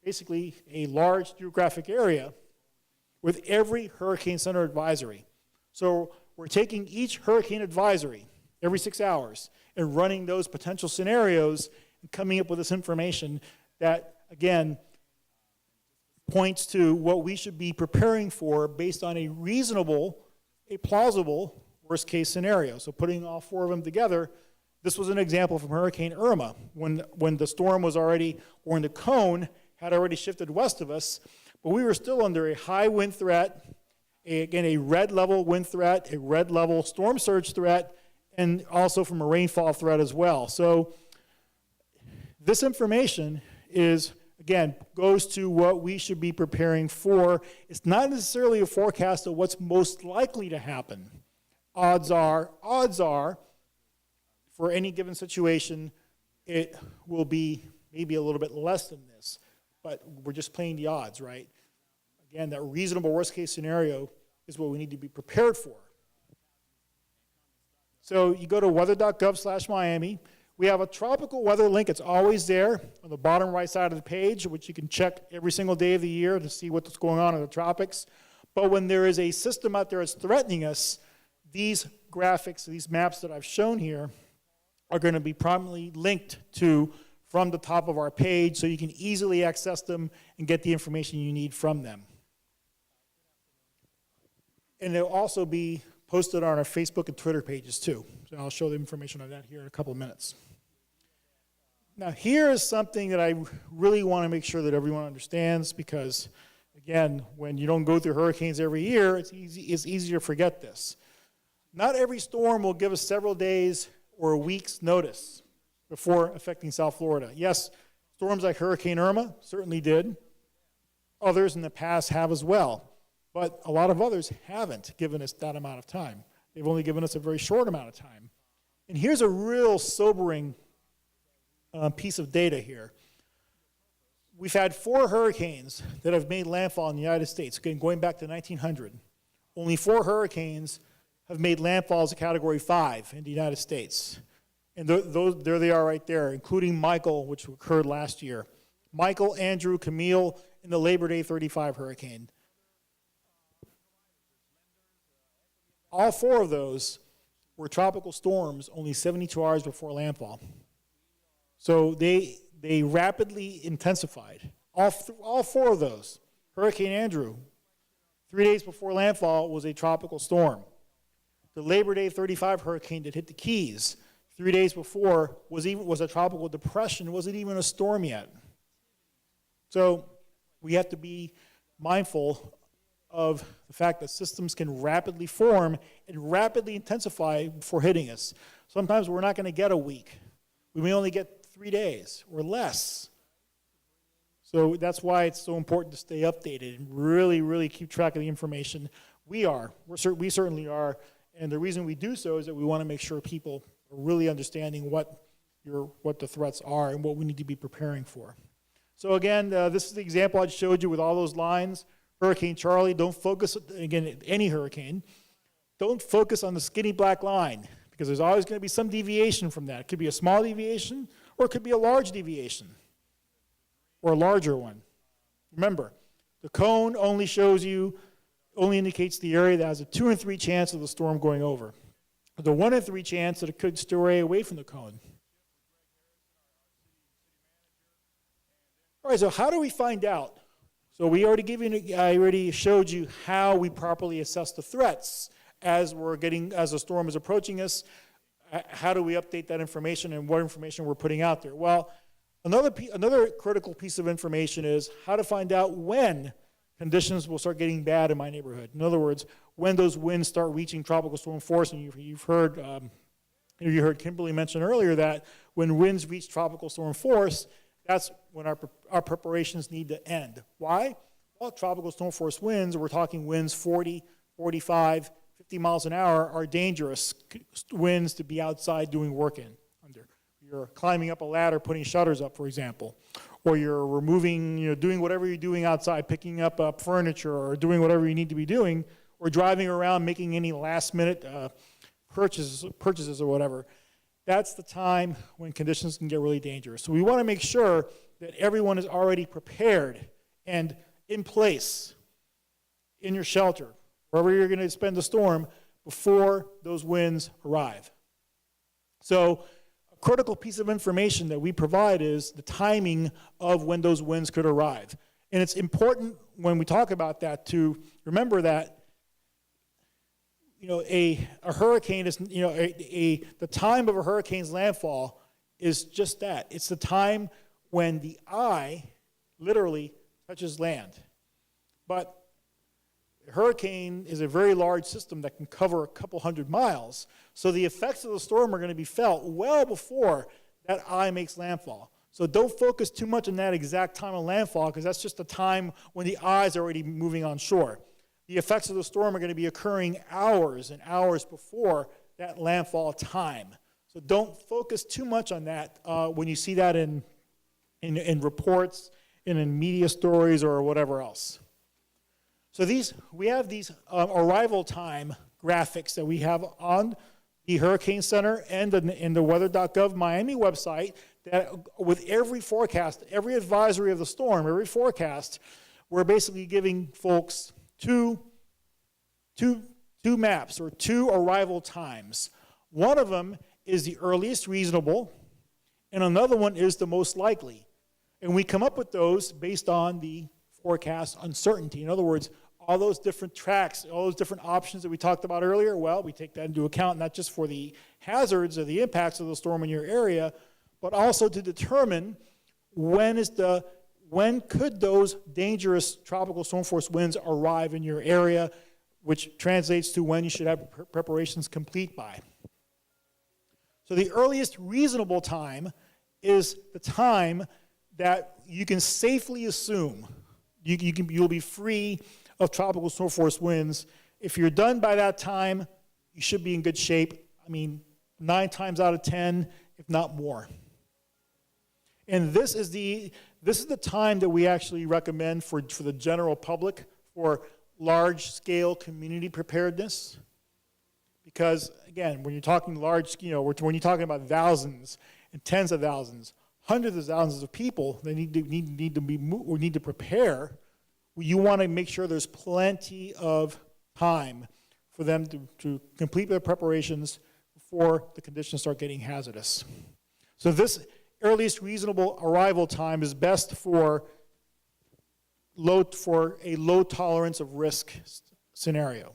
basically a large geographic area with every hurricane center advisory. So we're taking each hurricane advisory every 6 hours and running those potential scenarios and coming up with this information that, again, points to what we should be preparing for based on a reasonable, a plausible worst-case scenario. So putting all four of them together, this was an example from Hurricane Irma, when the storm was already, or when the cone had already shifted west of us, but we were still under a high wind threat, a red level wind threat, a red level storm surge threat, and also from a rainfall threat as well. So this information is, again, goes to what we should be preparing for. It's not necessarily a forecast of what's most likely to happen. Odds are, for any given situation, it will be maybe a little bit less than this, but we're just playing the odds, right? Again, that reasonable worst-case scenario is what we need to be prepared for. So you go to weather.gov/Miami. We have a tropical weather link. It's always there on the bottom right side of the page, which you can check every single day of the year to see what's going on in the tropics. But when there is a system out there that's threatening us, these graphics, these maps that I've shown here, are going to be prominently linked to from the top of our page so you can easily access them and get the information you need from them. And they'll also be posted on our Facebook and Twitter pages too. So I'll show the information on that here in a couple of minutes. Now here is something that I really want to make sure that everyone understands because, again, when you don't go through hurricanes every year, it's easy to forget this. Not every storm will give us several days or a week's notice before affecting South Florida. Yes, storms like Hurricane Irma certainly did. Others in the past have as well. But a lot of others haven't given us that amount of time. They've only given us a very short amount of time. And here's a real sobering piece of data here. We've had 4 hurricanes that have made landfall in the United States, again, going back to 1900. Only 4 hurricanes have made landfall as a Category 5 in the United States. And there they are right there, including Michael, which occurred last year. Michael, Andrew, Camille, and the Labor Day 35 hurricane. All 4 of those were tropical storms only 72 hours before landfall. So they rapidly intensified. All 4 of those. Hurricane Andrew, 3 days before landfall, was a tropical storm. The Labor Day 35 hurricane that hit the Keys 3 days before was a tropical depression, wasn't even a storm yet. So we have to be mindful of the fact that systems can rapidly form and rapidly intensify before hitting us. Sometimes we're not going to get a week. We may only get 3 days or less. So that's why it's so important to stay updated and really, really keep track of the information. We certainly are, and the reason we do so is that we want to make sure people are really understanding what the threats are and what we need to be preparing for. So again, this is the example I showed you with all those lines. Hurricane Charlie, don't focus, again, any hurricane, don't focus on the skinny black line because there's always going to be some deviation from that. It could be a small deviation or it could be a large deviation or a larger one. Remember, the cone only indicates the area that has a 2 in 3 chance of the storm going over. the 1 in 3 chance that it could stray away from the cone. All right, so how do we find out? So I already showed you how we properly assess the threats as the storm is approaching us. How do we update that information and what information we're putting out there? Well, another critical piece of information is how to find out when conditions will start getting bad in my neighborhood. In other words, when those winds start reaching tropical storm force, and you heard Kimberly mention earlier that when winds reach tropical storm force, that's when our preparations need to end. Why? Well, tropical storm force winds, we're talking winds 40, 45, 50 miles an hour, are dangerous winds to be outside doing work under. You're climbing up a ladder, putting shutters up, for example, or you're removing, doing whatever you're doing outside, picking up furniture or doing whatever you need to be doing, or driving around making any last-minute purchases or whatever. That's the time when conditions can get really dangerous. So we want to make sure that everyone is already prepared and in place in your shelter, wherever you're going to spend the storm, before those winds arrive. So a critical piece of information that we provide is the timing of when those winds could arrive. And it's important when we talk about that to remember that a hurricane is, the time of a hurricane's landfall is just that. It's the time when the eye literally touches land. But a hurricane is a very large system that can cover a couple hundred miles. So the effects of the storm are going to be felt well before that eye makes landfall. So don't focus too much on that exact time of landfall, because that's just the time when the eye is already moving on shore. The effects of the storm are going to be occurring hours and hours before that landfall time. So don't focus too much on that when you see that in reports and in media stories or whatever else. So we have these arrival time graphics that we have on the Hurricane Center and in the weather.gov Miami website, that with every forecast, every advisory of the storm, every forecast, we're basically giving folks two maps or two arrival times. One of them is the earliest reasonable, and another one is the most likely. And we come up with those based on the forecast uncertainty. In other words, all those different tracks, all those different options that we talked about earlier, well, we take that into account not just for the hazards or the impacts of the storm in your area, but also to determine when could those dangerous tropical storm force winds arrive in your area, which translates to when you should have preparations complete by. So the earliest reasonable time is the time that you can safely assume you'll be free of tropical storm force winds. If you're done by that time, you should be in good shape. 9 times out of 10, if not more. And this is the time that we actually recommend for the general public for large-scale community preparedness. Because, again, when you're talking large, when you're talking about thousands and tens of thousands, hundreds of thousands of people that need to prepare, you want to make sure there's plenty of time for them to complete their preparations before the conditions start getting hazardous. So this earliest reasonable arrival time is best for a low tolerance of risk scenario.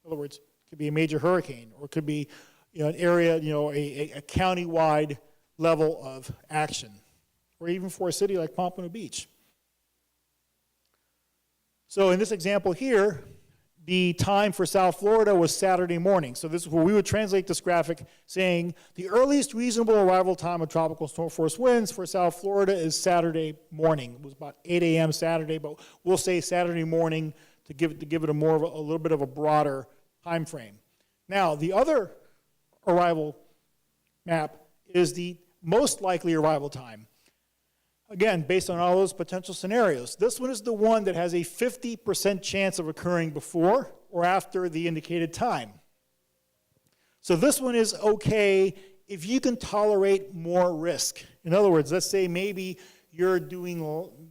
In other words, it could be a major hurricane, or it could be an area, a county-wide level of action, or even for a city like Pompano Beach. So in this example here, the time for South Florida was Saturday morning. So this is where we would translate this graphic saying the earliest reasonable arrival time of tropical storm force winds for South Florida is Saturday morning. It was about 8 a.m. Saturday, but we'll say Saturday morning to give it a little bit of a broader time frame. Now, the other arrival map is the most likely arrival time. Again, based on all those potential scenarios. This one is the one that has a 50% chance of occurring before or after the indicated time. So this one is okay if you can tolerate more risk. In other words, let's say maybe you're doing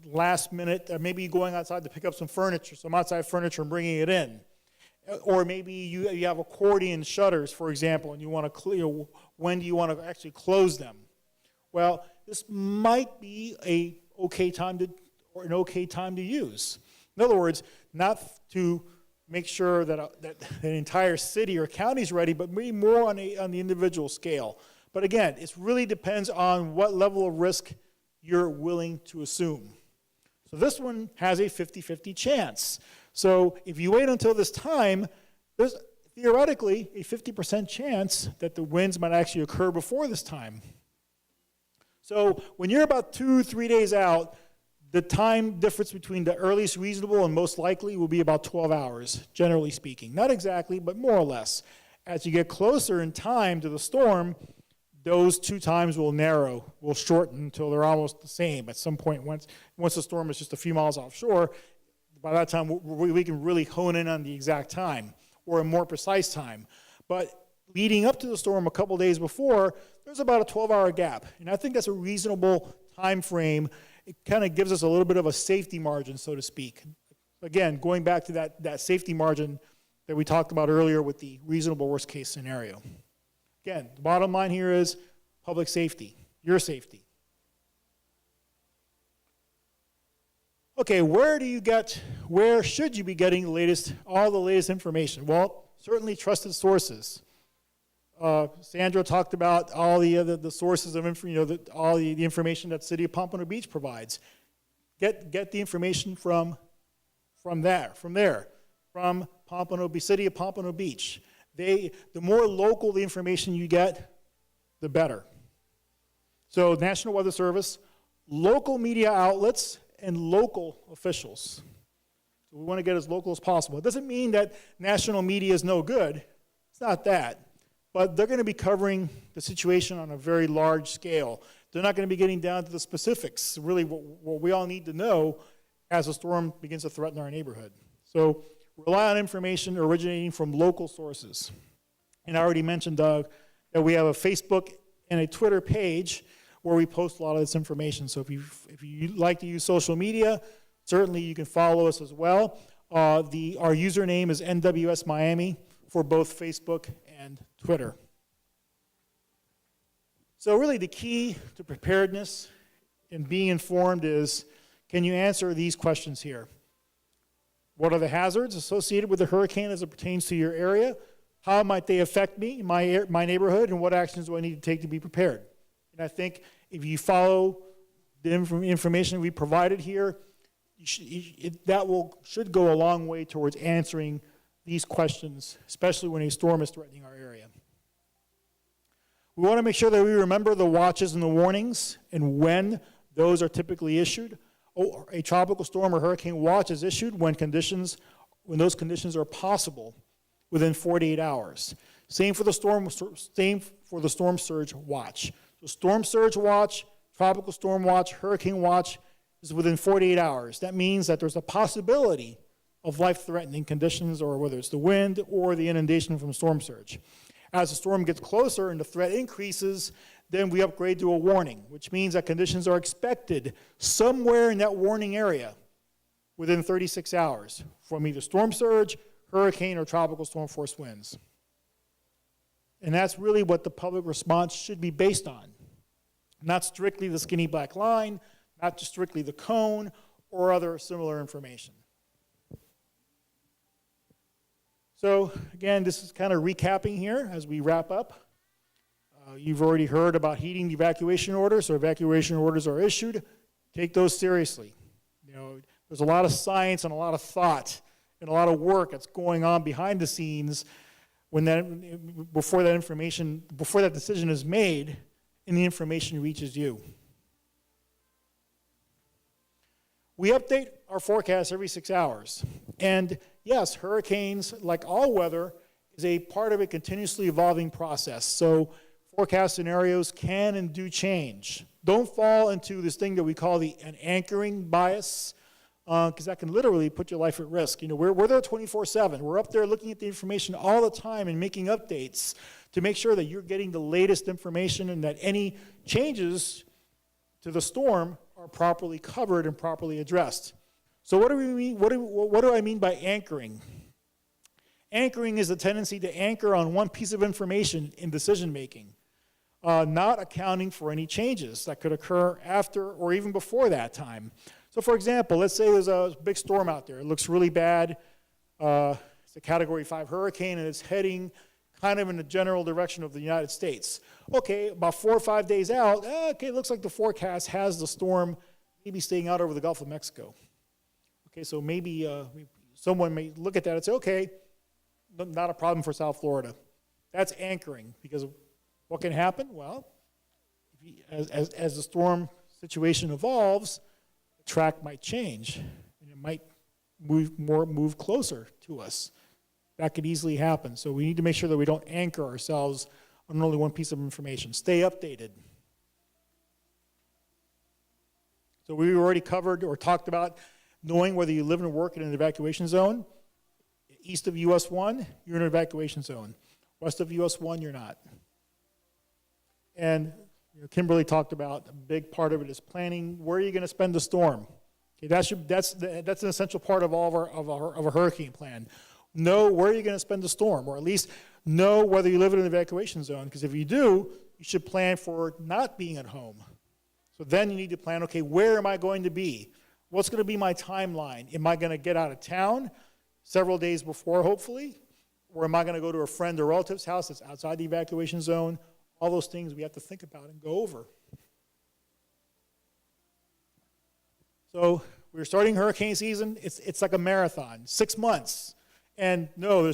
last minute, maybe going outside to pick up some outside furniture and bringing it in. Or maybe you have accordion shutters, for example, and you want to clear, when do you want to actually close them? Well, this might be an okay time to use. In other words, not to make sure that an entire city or county is ready, but maybe more on the individual scale. But again, it really depends on what level of risk you're willing to assume. So this one has a 50-50 chance. So if you wait until this time, there's theoretically a 50% chance that the winds might actually occur before this time. So when you're about 2-3 days out, the time difference between the earliest reasonable and most likely will be about 12 hours, generally speaking. Not exactly, but more or less. As you get closer in time to the storm, those two times will narrow, will shorten until they're almost the same. At some point, once the storm is just a few miles offshore, by that time we can really hone in on the exact time or a more precise time. But leading up to the storm a couple days before, there's about a 12-hour gap. And I think that's a reasonable time frame. It kind of gives us a little bit of a safety margin, so to speak. Again, going back to that safety margin that we talked about earlier with the reasonable worst-case scenario. Again, the bottom line here is public safety, your safety. Okay, where should you be getting all the latest information? Well, certainly trusted sources. Sandra talked about all the sources of all the information that City of Pompano Beach provides. Get the information from Pompano, City of Pompano Beach. The more local the information you get, the better. So National Weather Service, local media outlets, and local officials. So we want to get as local as possible. It doesn't mean that national media is no good. It's not that. But they're going to be covering the situation on a very large scale. They're not going to be getting down to the specifics, really what we all need to know as a storm begins to threaten our neighborhood. So rely on information originating from local sources. And I already mentioned, Doug, that we have a Facebook and a Twitter page where we post a lot of this information. So if you like to use social media, certainly you can follow us as well. Our username is NWS Miami for both Facebook and Twitter. So really the key to preparedness and being informed is, can you answer these questions here? What are the hazards associated with the hurricane as it pertains to your area? How might they affect me, my neighborhood, and what actions do I need to take to be prepared? And I think if you follow the information we provided here, should go a long way towards answering these questions, especially when a storm is threatening our area. We want to make sure that we remember the watches and the warnings and when those are typically issued. A tropical storm or hurricane watch is issued when those conditions are possible within 48 hours. Same for the storm surge watch. So storm surge watch, tropical storm watch, hurricane watch is within 48 hours. That means that there's a possibility of life-threatening conditions, or whether it's the wind or the inundation from storm surge. As the storm gets closer and the threat increases, then we upgrade to a warning, which means that conditions are expected somewhere in that warning area within 36 hours from either storm surge, hurricane, or tropical storm force winds. And that's really what the public response should be based on. Not strictly the skinny black line, not just strictly the cone, or other similar information. So again, this is kind of recapping here as we wrap up. You've already heard about heeding the evacuation orders, so evacuation orders are issued. Take those seriously. There's a lot of science and a lot of thought and a lot of work that's going on behind the scenes before that decision is made and the information reaches you. We update our forecast every 6 hours. And yes, hurricanes, like all weather, is a part of a continuously evolving process. So forecast scenarios can and do change. Don't fall into this thing that we call an anchoring bias, because that can literally put your life at risk. We're there 24/7. We're up there looking at the information all the time and making updates to make sure that you're getting the latest information and that any changes to the storm are properly covered and properly addressed. So what do we mean? What do I mean by anchoring? Anchoring is the tendency to anchor on one piece of information in decision-making, not accounting for any changes that could occur after or even before that time. So for example, let's say there's a big storm out there. It looks really bad. It's a Category 5 hurricane, and it's heading kind of in the general direction of the United States. Okay, about 4 or 5 days out, okay, it looks like the forecast has the storm maybe staying out over the Gulf of Mexico. Okay, so maybe someone may look at that and say, okay, not a problem for South Florida. That's anchoring, because what can happen? Well, as the storm situation evolves, the track might change, and it might move closer to us. That could easily happen. So we need to make sure that we don't anchor ourselves on only one piece of information. Stay updated. So we already covered or talked about knowing whether you live and work in an evacuation zone. East of US 1, you're in an evacuation zone. West of US 1, you're not. And Kimberly talked about a big part of it is planning. Where are you going to spend the storm? Okay, that's an essential part of all of a hurricane plan. Know where you're going to spend the storm, or at least know whether you live in an evacuation zone, because if you do, you should plan for not being at home. So then you need to plan, okay, where am I going to be? What's going to be my timeline? Am I going to get out of town several days before, hopefully? Or am I going to go to a friend or relative's house that's outside the evacuation zone? All those things we have to think about and go over. So we're starting hurricane season. It's like a marathon, 6 months. And no,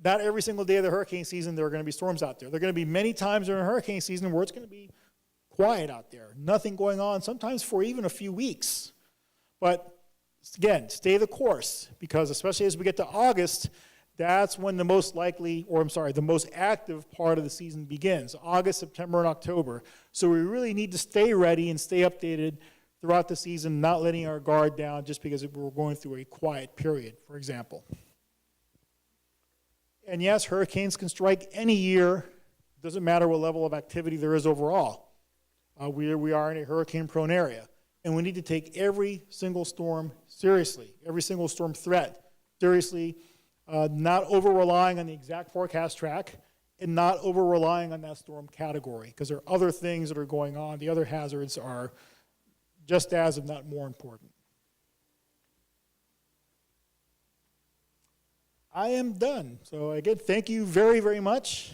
not every single day of the hurricane season there are going to be storms out there. There are going to be many times during hurricane season where it's going to be quiet out there, nothing going on, sometimes for even a few weeks. But again, stay the course, because especially as we get to August, that's when the most active part of the season begins, August, September, and October. So we really need to stay ready and stay updated throughout the season, not letting our guard down just because we're going through a quiet period, for example. And yes, hurricanes can strike any year. It doesn't matter what level of activity there is overall. We are in a hurricane-prone area, and we need to take every single storm seriously, every single storm threat seriously, not over-relying on the exact forecast track, and not over-relying on that storm category, because there are other things that are going on. The other hazards are just as, if not more important. I am done. So again, thank you very, very much.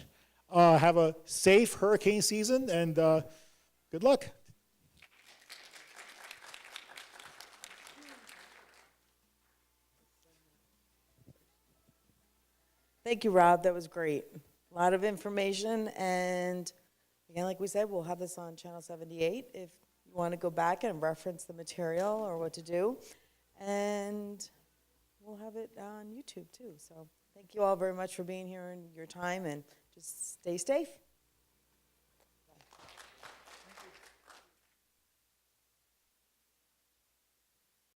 Have a safe hurricane season, and good luck. Thank you, Rob. That was great. A lot of information, and again, like we said, we'll have this on Channel 78 if you want to go back and reference the material or what to do. And we'll have it on YouTube too. So thank you all very much for being here and your time, and just stay safe.